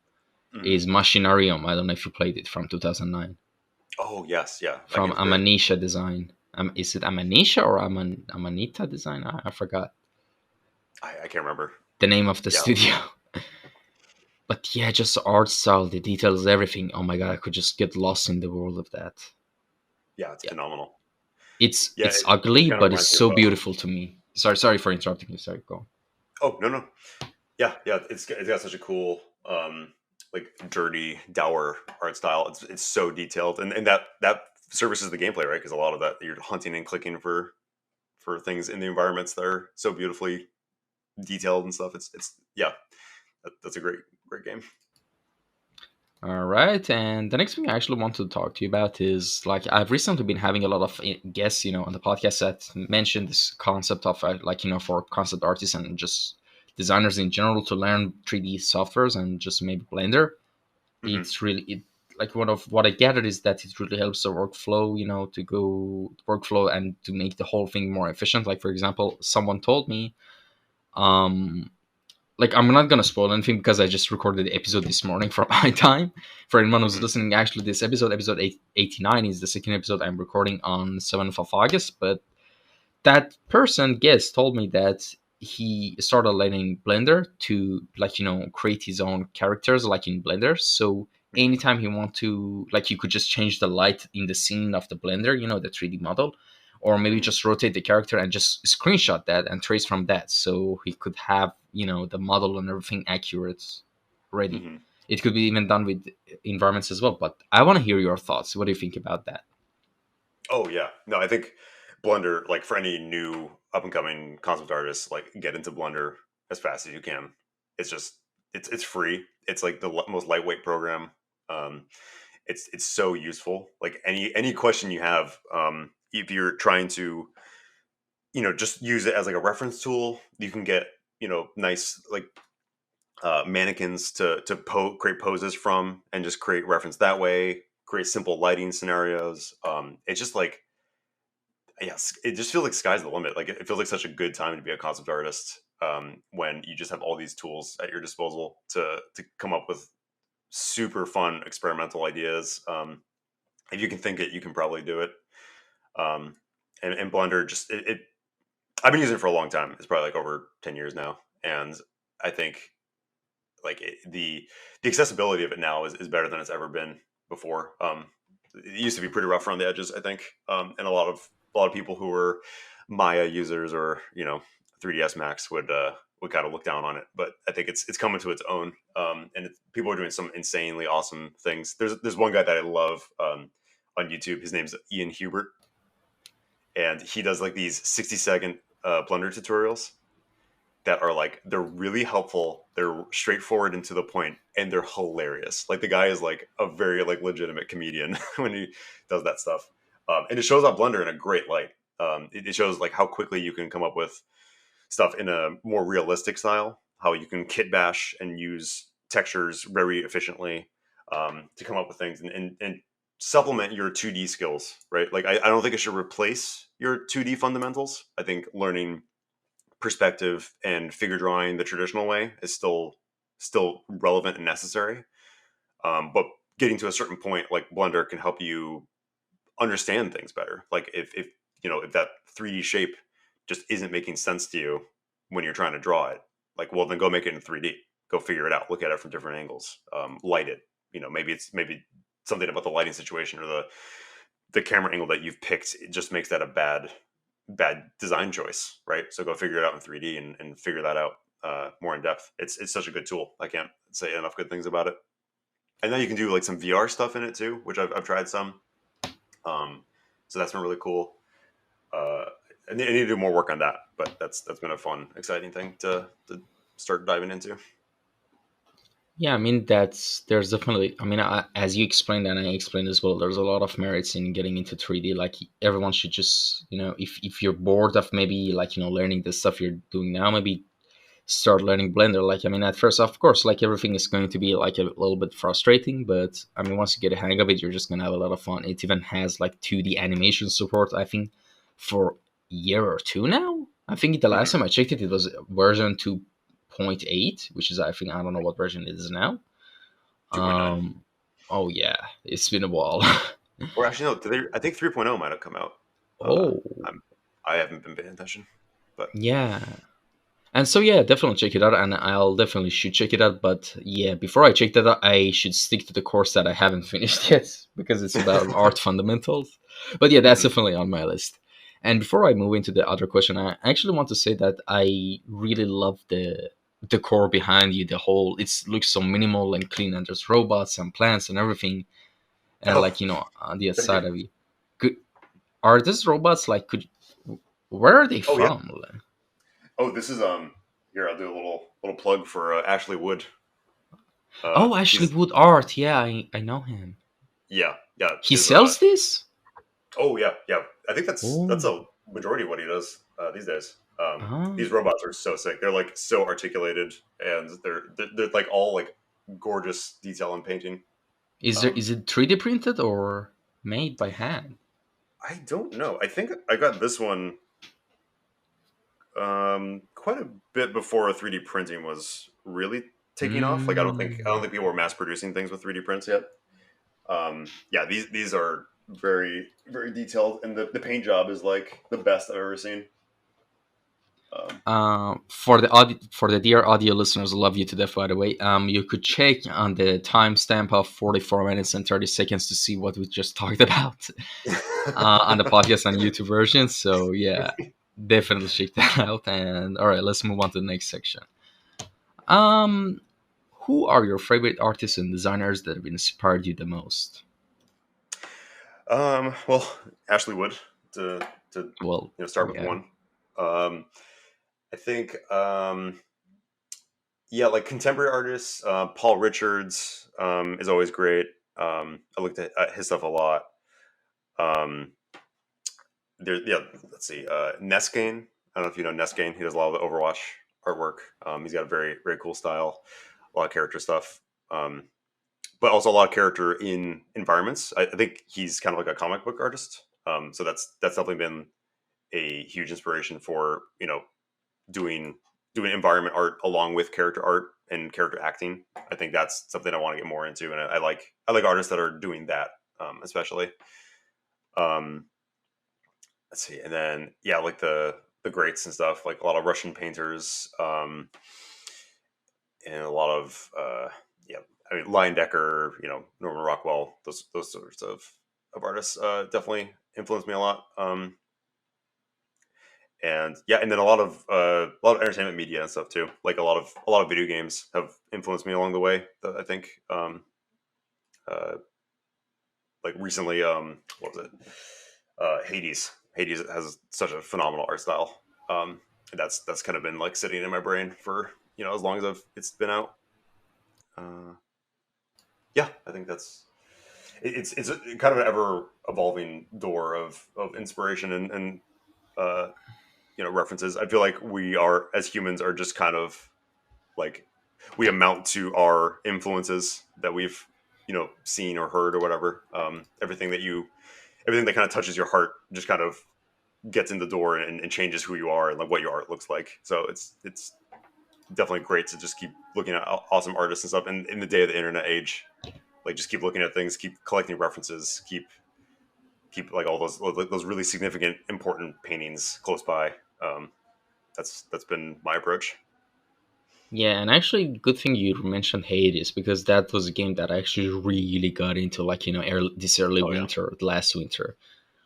[SPEAKER 2] Hmm.
[SPEAKER 1] is Machinarium. I don't know if you played it from 2009
[SPEAKER 2] Oh yes, yeah, that
[SPEAKER 1] from
[SPEAKER 2] game's great.
[SPEAKER 1] Amanisha Design. Is it Amanisha or Amanita Design? I forgot
[SPEAKER 2] I can't remember.
[SPEAKER 1] the name of the
[SPEAKER 2] Yeah,
[SPEAKER 1] studio. But yeah, just the art style, the details, everything. Oh my god, I could just get lost in the world of that.
[SPEAKER 2] yeah, it's
[SPEAKER 1] Yeah,
[SPEAKER 2] phenomenal. Yeah,
[SPEAKER 1] it's
[SPEAKER 2] it
[SPEAKER 1] ugly,
[SPEAKER 2] kind of
[SPEAKER 1] but it's
[SPEAKER 2] reminds me of
[SPEAKER 1] so beautiful to me. Sorry for interrupting you. Sorry, go on.
[SPEAKER 2] oh no, no, yeah, yeah, it's got such a cool like dirty dour art style. It's so detailed, and that services the gameplay, right? Because a lot of that you're hunting and clicking for things in the environments that are so beautifully detailed and stuff. It's yeah, that's a great game.
[SPEAKER 1] All right, and the next thing I actually want to talk to you about is like I've recently been having a lot of guests, on the podcast that mentioned this concept of like for concept artists and just designers in general to learn 3D softwares and just maybe Blender.
[SPEAKER 2] Hmm.
[SPEAKER 1] It's really it like one of what I gathered is that it really helps the workflow, to go workflow and to make the whole thing more efficient. Like for example, someone told me, um, like I'm not gonna spoil anything because I just recorded the episode this morning for my time. For anyone who's
[SPEAKER 2] Mhm.
[SPEAKER 1] listening, actually, this episode 89, is the second episode I'm recording on 7th of August. But that person guest told me that he started letting Blender to like create his own characters like in Blender. So
[SPEAKER 2] Mhm.
[SPEAKER 1] anytime he want to, like, you could just change the light in the scene of the Blender, the 3D model, or maybe
[SPEAKER 2] Mhm.
[SPEAKER 1] just rotate the character and just screenshot that and trace from that, so he could have the model and everything accurate ready.
[SPEAKER 2] Mhm.
[SPEAKER 1] It could be even done with environments as well. But I want to hear your thoughts. What do you think about that?
[SPEAKER 2] Oh yeah, no, I think Blender, like for any new up and coming concept artists, like get into Blender as fast as you can. It's just it's free. It's like the most lightweight program. Um, it's so useful. Like any question you have, if you're trying to just use it as like a reference tool, you can get nice like mannequins to create poses from and just create reference that way. Create simple lighting scenarios. It's just like yes, it just feels like sky's the limit. Like it feels like such a good time to be a concept artist when you just have all these tools at your disposal to come up with super fun experimental ideas. If you can think it, you can probably do it. Um, and Blender just I've been using it for a long time. It's probably like over 10 years now, and I think like the accessibility of it now is better than it's ever been before. It used to be pretty rough around the edges, I think, and a lot of people who were Maya users or 3ds Max would kind of look down on it. But I think it's coming to its own, and people are doing some insanely awesome things. There's one guy that I love on YouTube. His name's Ian Hubert, and he does like these 60-second Blender tutorials that are like they're really helpful, they're straightforward and to the point, and they're hilarious. Like the guy is like a very like legitimate comedian when he does that stuff, and it shows up Blender in a great light. It shows like how quickly you can come up with stuff in a more realistic style, how you can kit bash and use textures very efficiently to come up with things and supplement your 2D skills, right? Like I don't think it should replace your 2D fundamentals. I think learning perspective and figure drawing the traditional way is still relevant and necessary. But getting to a certain point, like Blender can help you understand things better. Like if that 3D shape just isn't making sense to you when you're trying to draw it, like well then go make it in 3D. Go figure it out. Look at it from different angles. Light it. Maybe something about the lighting situation or the camera angle that you've picked. It just makes that a bad design choice, right? So go figure it out in 3D and figure that out more in depth. It's such a good tool. I can't say enough good things about it. And then you can do like some VR stuff in it too, which I've tried some. Um, so that's been really cool. Uh, I need to do more work on that, but that's been a fun, exciting thing to start diving into.
[SPEAKER 1] Yeah, I mean there's definitely. I mean, as you explained and I explained as well, there's a lot of merits in getting into 3D. Like everyone should just, if you're bored of maybe like learning the stuff you're doing now, maybe start learning Blender. Like I mean, at first, of course, like everything is going to be like a little bit frustrating, but I mean, once you get a hang of it, you're just gonna have a lot of fun. It even has like 2D animation support. I think for a year or two now. I think the last
[SPEAKER 2] Hmm.
[SPEAKER 1] time I checked it, it was version 2.8, which is, I think, I don't know what version it is now.
[SPEAKER 2] 2.9.
[SPEAKER 1] Um, oh yeah, it's been a while.
[SPEAKER 2] Or actually, no, I think 3.0 might have come out. Uh,
[SPEAKER 1] Oh
[SPEAKER 2] I'm, I haven't been paying attention, but
[SPEAKER 1] yeah, and so yeah, definitely check it out, and I'll definitely should check it out. But yeah, before I check that out, I should stick to the course that I haven't finished yet because it's about art fundamentals. But yeah, that's
[SPEAKER 2] Mhm.
[SPEAKER 1] definitely on my list. And before I move into the other question, I actually want to say that I really love the core behind you. The whole it looks so minimal and clean, and there's robots and plants and everything, and
[SPEAKER 2] Oh,
[SPEAKER 1] like on the
[SPEAKER 2] thank you.
[SPEAKER 1] outside of you. Could are these robots like could where are they
[SPEAKER 2] Oh yeah.
[SPEAKER 1] from?
[SPEAKER 2] Oh, this is here. I'll do a little plug for Ashley Wood.
[SPEAKER 1] Oh, Ashley
[SPEAKER 2] He's
[SPEAKER 1] Wood Art. Yeah, I know him.
[SPEAKER 2] yeah
[SPEAKER 1] He
[SPEAKER 2] is
[SPEAKER 1] sells this?
[SPEAKER 2] oh yeah. I think that's
[SPEAKER 1] Oh,
[SPEAKER 2] a majority of what he does these days.
[SPEAKER 1] ah,
[SPEAKER 2] These robots are so sick. They're like so articulated, and they're like all like gorgeous detail and painting. Um,
[SPEAKER 1] Is it 3D printed or made by hand?
[SPEAKER 2] I don't know. I think I got this one quite a bit before 3D printing was really taking off. Like I don't
[SPEAKER 1] Mm.
[SPEAKER 2] think people were mass producing things with 3D prints yet. Yeah, these are very detailed, and the paint job is like the best I've ever seen. Um,
[SPEAKER 1] For the dear audio listeners, love you to death. By the way, you could check on the timestamp of 44 minutes and 30 seconds to see what we just talked about on the podcast and YouTube version. So yeah, definitely check that out. And all right, let's move on to the next section. Um, who are your favorite artists and designers that have inspired you the most?
[SPEAKER 2] well, Ashley Wood to
[SPEAKER 1] Well,
[SPEAKER 2] start with
[SPEAKER 1] yeah.
[SPEAKER 2] one. Um, I think yeah, like contemporary artists, Paul Richards is always great. I looked at his stuff a lot. Um, yeah, let's see, Nescane. I don't know if you know Nescane. He does a lot of the Overwatch artwork. He's got a very cool style, a lot of character stuff. Um, but also a lot of character in environments. I think he's kind of like a comic book artist. So that's definitely been a huge inspiration for doing doing environment art along with character art and character acting. I think that's something I want to get more into, and I like artists that are doing that, especially. Um, let's see, and then yeah, like the greats and stuff, like a lot of Russian painters, and a lot of yeah, I mean Leyendecker, Norman Rockwell, those sorts of artists definitely influenced me a lot. And yeah, and then a lot of entertainment media and stuff too. Like a lot of video games have influenced me along the way. I think uh, like recently, what was it? Hades. Hades has such a phenomenal art style. And that's kind of been like sitting in my brain for as long as it's been out. Uh, yeah, I think it's a, kind of an ever evolving door of inspiration and uh, references. I feel like we are as humans are just kind of like we amount to our influences that we've seen or heard or whatever. Everything that kind of touches your heart just kind of gets in the door and changes who you are and like what your art looks like. So it's definitely great to just keep looking at awesome artists and stuff. And in the day of the internet age, like just keep looking at things, keep collecting references, keep like all those really significant important paintings close by. Um, that's been my approach.
[SPEAKER 1] Yeah, and actually, good thing you mentioned Hades because that was a game that I actually really got into, like this early
[SPEAKER 2] Oh yeah.
[SPEAKER 1] winter, last winter.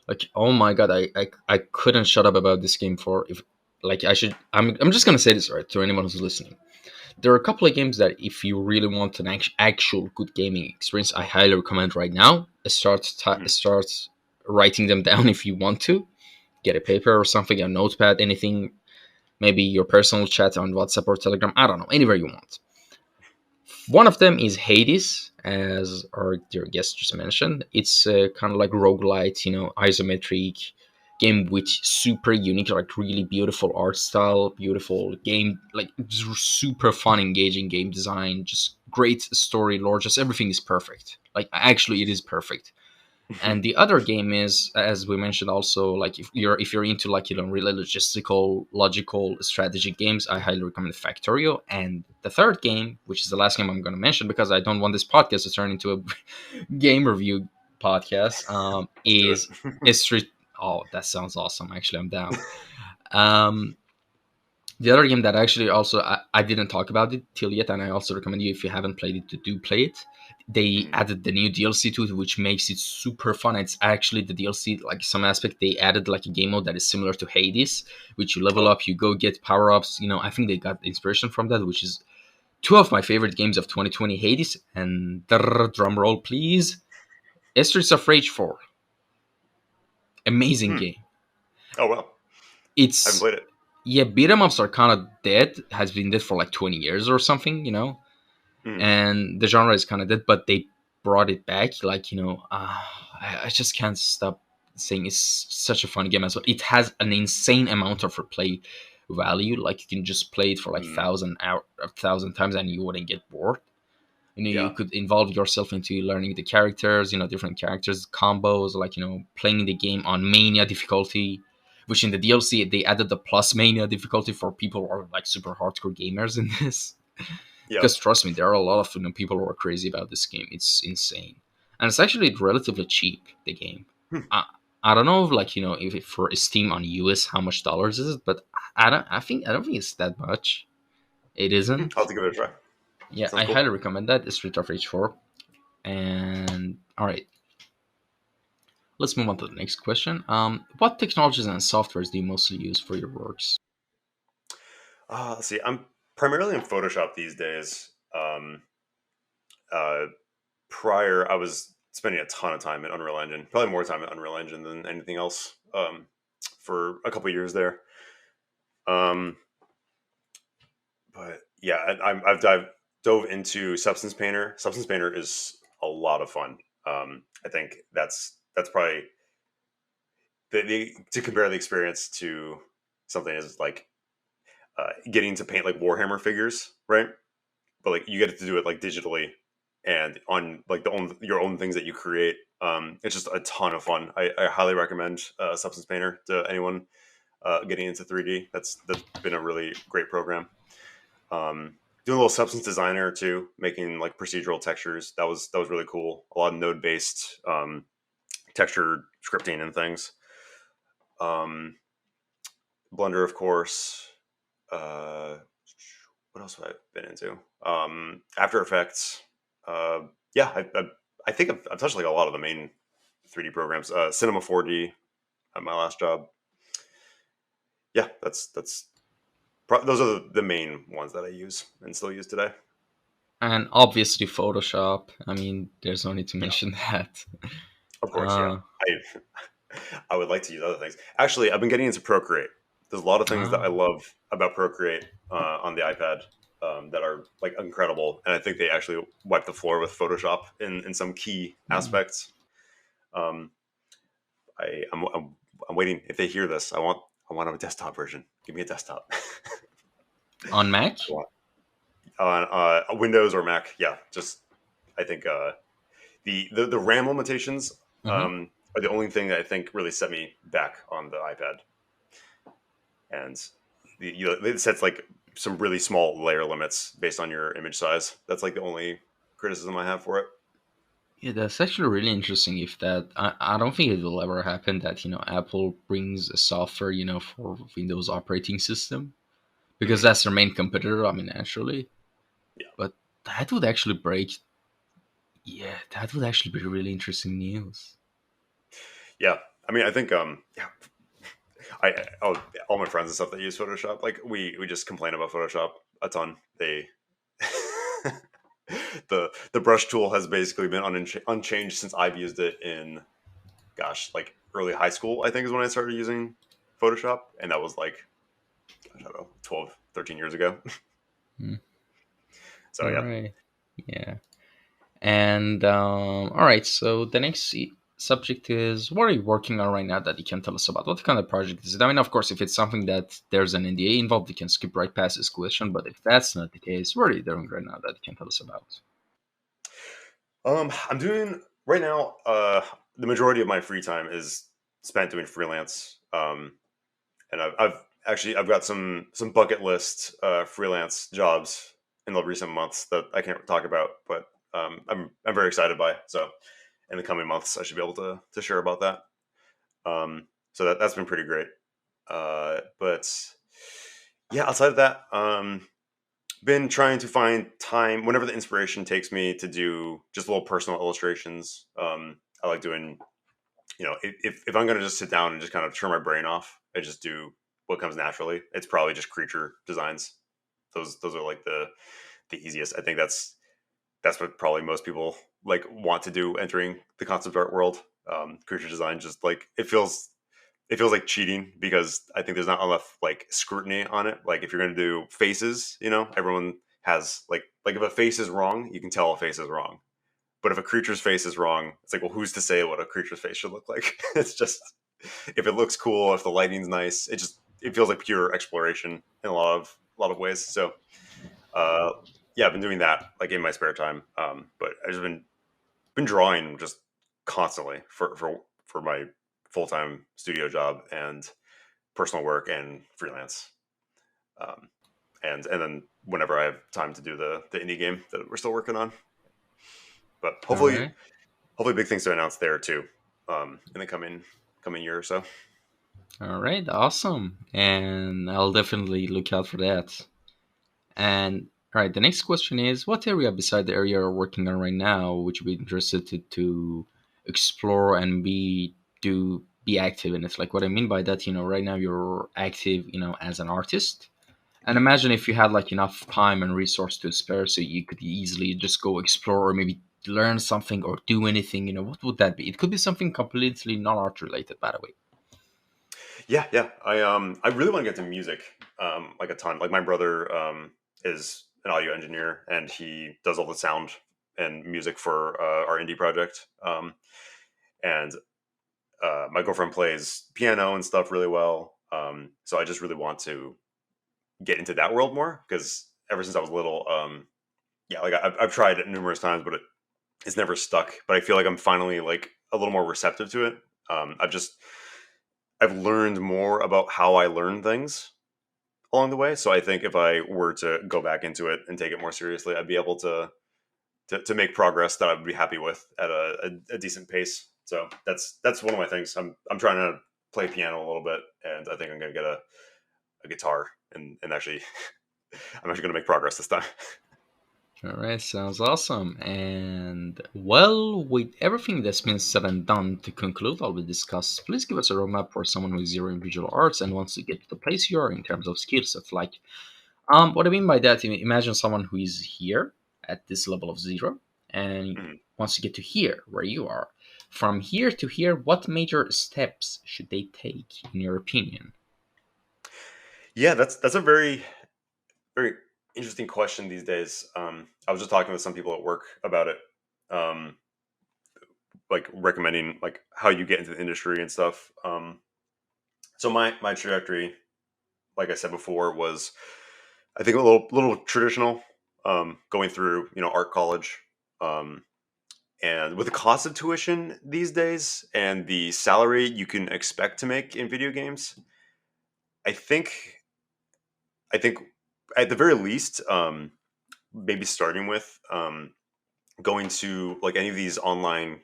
[SPEAKER 1] Like, oh my god, I couldn't shut up about this game for if like I should. I'm just gonna say this right to anyone who's listening. There are a couple of games that if you really want an actual good gaming experience, I highly recommend right now.
[SPEAKER 2] Mhm.
[SPEAKER 1] Start writing them down if you want to. Get a paper or something, a notepad, anything. Maybe your personal chat on WhatsApp or Telegram. I don't know, anywhere you want. One of them is Hades, as our dear guest just mentioned. It's kind of like roguelite, isometric game with super unique, like really beautiful art style, beautiful game, like super fun, engaging game design, just great story, lore, just everything is perfect. Like actually, it is perfect. And the other game is, as we mentioned, also like if you're into like really logistical, logical, strategic games, I highly recommend Factorio. And the third game, which is the last game I'm going to mention because I don't want this podcast to turn into a game review podcast,
[SPEAKER 2] Let's do
[SPEAKER 1] is
[SPEAKER 2] it.
[SPEAKER 1] Street. Oh, that sounds awesome! Actually, I'm down. Um, the other game that actually also I didn't talk about it till yet, and I also recommend you if you haven't played it to do play it. They
[SPEAKER 2] Mhm.
[SPEAKER 1] added the new DLC to it, which makes it super fun. It's actually the DLC, like some aspect they added like a game mode that is similar to Hades, which you level
[SPEAKER 2] Oh,
[SPEAKER 1] up, you go get power ups. I think they got inspiration from that, which is two of my favorite games of 2020: Hades and drum roll, please. Streets of Rage 4, amazing
[SPEAKER 2] hmm.
[SPEAKER 1] game.
[SPEAKER 2] Oh well, I haven't
[SPEAKER 1] It's
[SPEAKER 2] played it.
[SPEAKER 1] yeah, beat 'em ups are kind of dead. Has been dead for like 20 years or something,
[SPEAKER 2] Mhm.
[SPEAKER 1] and the genre is kind of dead, but they brought it back. Like I just can't stop saying it's such a fun game as well. It has an insane amount of replay value. Like you can just play it for like
[SPEAKER 2] Mhm.
[SPEAKER 1] 1,000 times and you wouldn't get bored. You
[SPEAKER 2] Yeah.
[SPEAKER 1] could involve yourself into learning the characters, different characters, combos, like playing the game on mania difficulty, which in the DLC they added the plus mania difficulty for people who are like super hardcore gamers in this.
[SPEAKER 2] Yep.
[SPEAKER 1] Because trust me, there are a lot of people who are crazy about this game. It's insane, and it's actually relatively cheap. The game,
[SPEAKER 2] Hmm.
[SPEAKER 1] I, I don't know, like if it, for Steam on US, how much dollars is it? But I don't think it's that much. It
[SPEAKER 2] I'll
[SPEAKER 1] isn't.
[SPEAKER 2] have to give it a try.
[SPEAKER 1] Yeah,
[SPEAKER 2] Sounds
[SPEAKER 1] I
[SPEAKER 2] cool.
[SPEAKER 1] highly recommend that. It's Street of Rage 4. And all right, let's move on to the next question. What technologies and softwares do you mostly use for your works?
[SPEAKER 2] Let's see. I'm primarily in Photoshop these days. Uh, Prior, I was spending a ton of time in Unreal Engine, probably more time in Unreal Engine than anything else. For a couple years there. Um, but yeah, I've dove into Substance Painter. Substance Painter is a lot of fun. I think that's probably to compare the experience to something is like getting to paint like Warhammer figures, right? But like you get to do it like digitally and on like your own things that you create. It's just a ton of fun. I highly recommend Substance Painter to anyone getting into 3D. That's been a really great program. Doing a little Substance Designer too, making like procedural textures. That was really cool. A lot of node based texture scripting and things. Um, Blender, of course. Uh, what else have I been into? After Effects. Uh, yeah, I think I've touched like a lot of the main 3D programs. Cinema 4D at my last job. Yeah, those are the main ones that I use and still use today.
[SPEAKER 1] And obviously Photoshop. I mean, there's no need to
[SPEAKER 2] Yeah,
[SPEAKER 1] mention that.
[SPEAKER 2] of course. Yeah,
[SPEAKER 1] Uh,
[SPEAKER 2] I would like to use other things. Actually, I've been getting into Procreate. There's a lot of things that
[SPEAKER 1] uh,
[SPEAKER 2] I love about Procreate on the iPad that are like incredible, and I think they actually wipe the floor with Photoshop in some key aspects. Um, I'm waiting. If they hear this, I want a desktop version. Give me a desktop.
[SPEAKER 1] on Mac.
[SPEAKER 2] I want on Windows or Mac. Yeah, just I think the RAM limitations
[SPEAKER 1] Hmm.
[SPEAKER 2] are the only thing that I think really set me back on the iPad. And it sets like some really small layer limits based on your image size. That's like the only criticism I have for it.
[SPEAKER 1] Yeah, that's actually really interesting. If that, I don't think it will ever happen that Apple brings a software for Windows operating system, because
[SPEAKER 2] Mhm.
[SPEAKER 1] that's their main competitor. I mean, naturally,
[SPEAKER 2] Yeah,
[SPEAKER 1] but that would actually break. Yeah, that would actually be really interesting news.
[SPEAKER 2] yeah. I mean, I think yeah. All my friends and stuff that use Photoshop, like we just complain about Photoshop a ton. They the brush tool has basically been unchanged since I've used it in gosh, like early high school. I think is when I started using Photoshop, and that was like gosh, I don't know, 12, 13 years ago.
[SPEAKER 1] Hmm.
[SPEAKER 2] So
[SPEAKER 1] All
[SPEAKER 2] yeah.
[SPEAKER 1] right. Yeah. And all right. So the next subject is, what are you working on right now that you can tell us about? What kind of project is it? I mean, of course, if it's something that there's an NDA involved, you can skip right past this question. But if that's not the case, what are you doing right now that you can tell us about?
[SPEAKER 2] I'm doing right now. The majority of my free time is spent doing freelance. And I've actually I've got some bucket list freelance jobs in the recent months that I can't talk about, but I'm very excited by. So in the coming months, I should be able to share about that. So that's been pretty great. But yeah, outside of that, been trying to find time whenever the inspiration takes me to do just little personal illustrations. I like doing, if I'm going to just sit down and just kind of turn my brain off and just do what comes naturally, it's probably just creature designs. Those are like the easiest. I think that's what probably most people like want to do entering the concept art world. Creature design, just like it feels like cheating because I think there's not enough like scrutiny on it. Like if you're going to do faces, everyone has like if a face is wrong, you can tell a face is wrong. But if a creature's face is wrong, it's like, well, who's to say what a creature's face should look like? It's just if it looks cool, if the lighting's nice, it feels like pure exploration in a lot of ways. So yeah, I've been doing that like in my spare time. But I've just been drawing just constantly for my full time studio job and personal work and freelance. Um, and then whenever I have time to do the indie game that we're still working on. But
[SPEAKER 1] All right.
[SPEAKER 2] hopefully big things to announce there too, in the coming year or so.
[SPEAKER 1] All right. Awesome. And I'll definitely look out for that. And all right, the next question is, what area beside the area you're working on right now would you be interested to explore and be active in it? Like what I mean by that, right now you're active, as an artist. And imagine if you had like enough time and resource to spare, so you could easily just go explore or maybe learn something or do anything. What would that be? It could be something completely non art related, by the way.
[SPEAKER 2] Yeah, yeah. I really want to get to music, like a ton. Like my brother is an audio engineer, and he does all the sound and music for our indie project. And my girlfriend plays piano and stuff really well. So I just really want to get into that world more because ever since I was little, yeah, like I've tried it numerous times, but it's never stuck. But I feel like I'm finally like a little more receptive to it. I've learned more about how I learn things along the way. So I think if I were to go back into it and take it more seriously, I'd be able to make progress that I'd be happy with at a decent pace. So that's one of my things. I'm trying to play piano a little bit, and I think I'm gonna get a guitar and actually I'm actually gonna make progress this time.
[SPEAKER 1] All right, sounds awesome. And well, with everything that's been said and done, to conclude all we discussed, please give us a roadmap for someone who is zero in visual arts and wants to get to the place you are in terms of skill set. Like, what I mean by that, imagine someone who is here at this level of zero and
[SPEAKER 2] Mhm.
[SPEAKER 1] wants to get to here where you are. From here to here, what major steps should they take, in your opinion?
[SPEAKER 2] Yeah, that's a very interesting question these days. I was just talking with some people at work about it, um, like recommending like how you get into the industry and stuff. So my trajectory, like I said before, was I think a little traditional, going through art college, um, and with the cost of tuition these days and the salary you can expect to make in video games, I think I think at the very least, maybe starting with going to like any of these online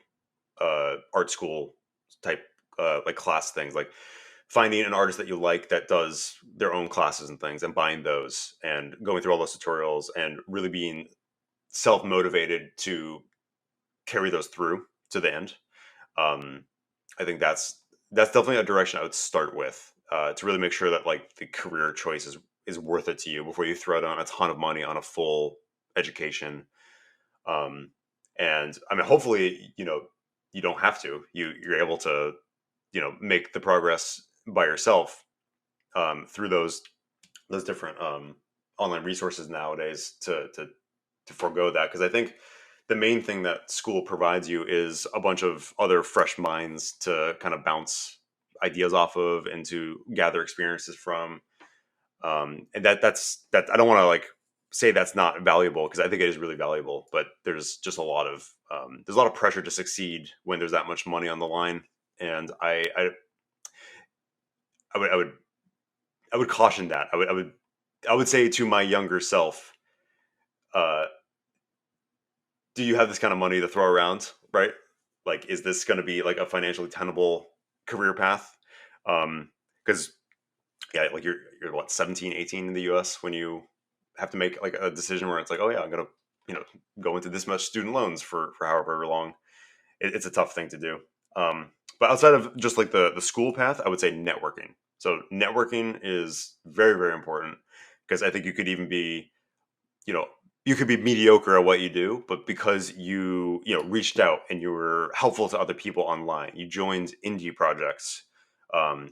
[SPEAKER 2] art school type like class things, like finding an artist that you like that does their own classes and things and buying those and going through all those tutorials and really being self motivated to carry those through to the end. um I think that's definitely a direction I would start with, to really make sure that like the career choice is worth it to you before you throw down a ton of money on a full education. um and I mean, hopefully, you don't have to. You're able to make the progress by yourself, through those different online resources nowadays to forego that, because I think the main thing that school provides you is a bunch of other fresh minds to kind of bounce ideas off of and to gather experiences from. And that I don't want to like say that's not valuable, because I think it is really valuable, but there's just a lot of there's a lot of pressure to succeed when there's that much money on the line. And I would I would caution that. I would say to my younger self, uh, do you have this kind of money to throw around, right? Like, is this going to be like a financially tenable career path? Because yeah, like you're what, 17, 18 in the US when you have to make like a decision where it's like, oh yeah, I'm gonna you know go into this much student loans for however long. It's a tough thing to do. But outside of just like the school path, I would say networking. So networking is very, very important, because I think you could even be, you know, you could be mediocre at what you do, but because you reached out and you were helpful to other people online, you joined indie projects,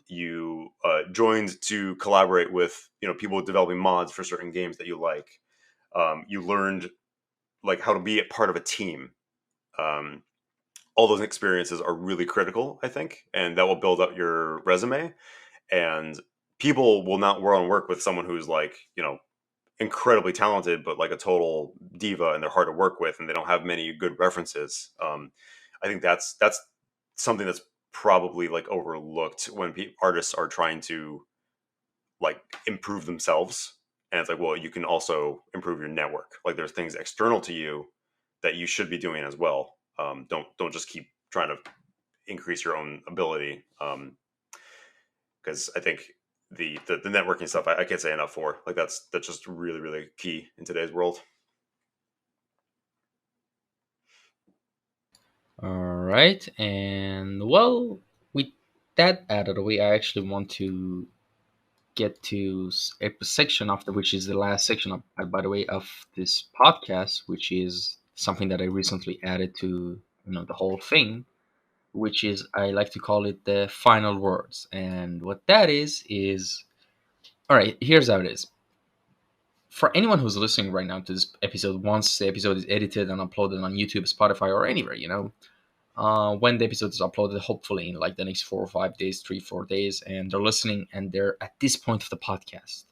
[SPEAKER 2] you joined to collaborate with people developing mods for certain games that you like. You learned like how to be a part of a team. Um, all those experiences are really critical, I think, and that will build up your resume. And people will not want to work with someone who's like incredibly talented, but like a total diva, and they're hard to work with, and they don't have many good references. I think that's something that's probably like overlooked when artists are trying to like improve themselves. And it's like, well, you can also improve your network. Like there's things external to you that you should be doing as well. Don't just keep trying to increase your own ability. Because I think the networking stuff I can't say enough for. Like that's just really really key in today's world.
[SPEAKER 1] All right, and well, with that out of the way, I actually want to get to a section after, which is the last section of, by the way, of this podcast, which is something that I recently added to the whole thing, which is I like to call it the final words. And what that is all right. Here's how it is. For anyone who's listening right now to this episode, once the episode is edited and uploaded on YouTube, Spotify, or anywhere, when the episode is uploaded, hopefully in like the next 4 or 5 days, 3, 4 days, and they're listening and they're at this point of the podcast.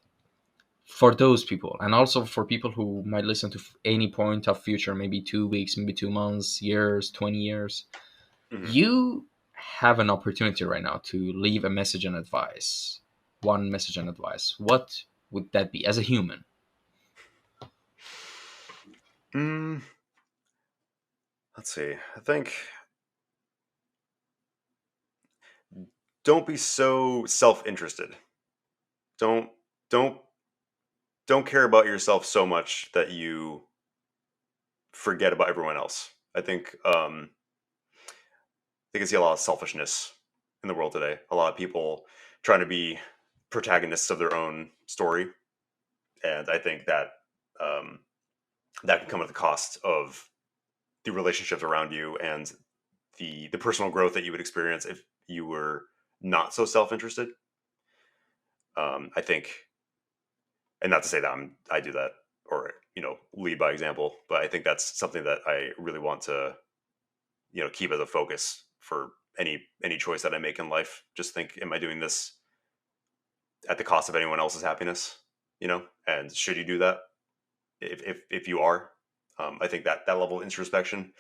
[SPEAKER 1] For those people, and also for people who might listen to any point of future, maybe 2 weeks, maybe 2 months, years, 20 years,
[SPEAKER 2] Hmm.
[SPEAKER 1] you have an opportunity right now to leave a message and advice. One message and advice. What would that be as a human?
[SPEAKER 2] Mm, let's see. I think don't be so self-interested. Don't don't don't care about yourself so much that you forget about everyone else. I think I see a lot of selfishness in the world today. A lot of people trying to be protagonists of their own story, and I think that um, that can come at the cost of the relationships around you and the personal growth that you would experience if you were not so self interested. I think, and not to say that I do that or lead by example, but I think that's something that I really want to keep as a focus for any choice that I make in life. Just think, am I doing this at the cost of anyone else's happiness? And should you do that? If you are, I think that level of introspection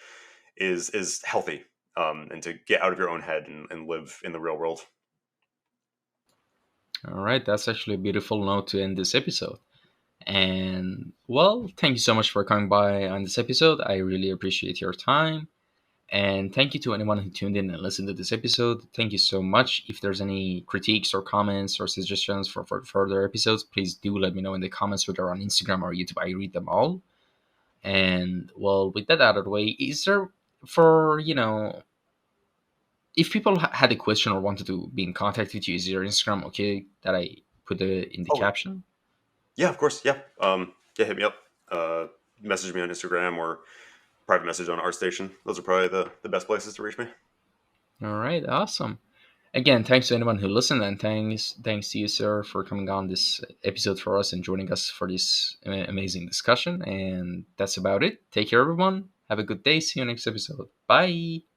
[SPEAKER 2] is healthy, and to get out of your own head and live in the real world.
[SPEAKER 1] All right, that's actually a beautiful note to end this episode. And well, thank you so much for coming by on this episode. I really appreciate your time. And thank you to anyone who tuned in and listened to this episode. Thank you so much. If there's any critiques or comments or suggestions for further episodes, please do let me know in the comments, whether on Instagram or YouTube. I read them all. And well, with that out of the way, is there, for, if people had a question or wanted to be in contact with you, is your Instagram okay that I put in the
[SPEAKER 2] Oh
[SPEAKER 1] caption?
[SPEAKER 2] yeah, of course, yeah. Yeah, hit me up. Message me on Instagram or private message on ArtStation. Those are probably the best places to reach me.
[SPEAKER 1] All right, awesome. Again, thanks to anyone who listened, and thanks to you, sir, for coming on this episode for us and joining us for this amazing discussion. And that's about it. Take care, everyone. Have a good day. See you next episode. Bye.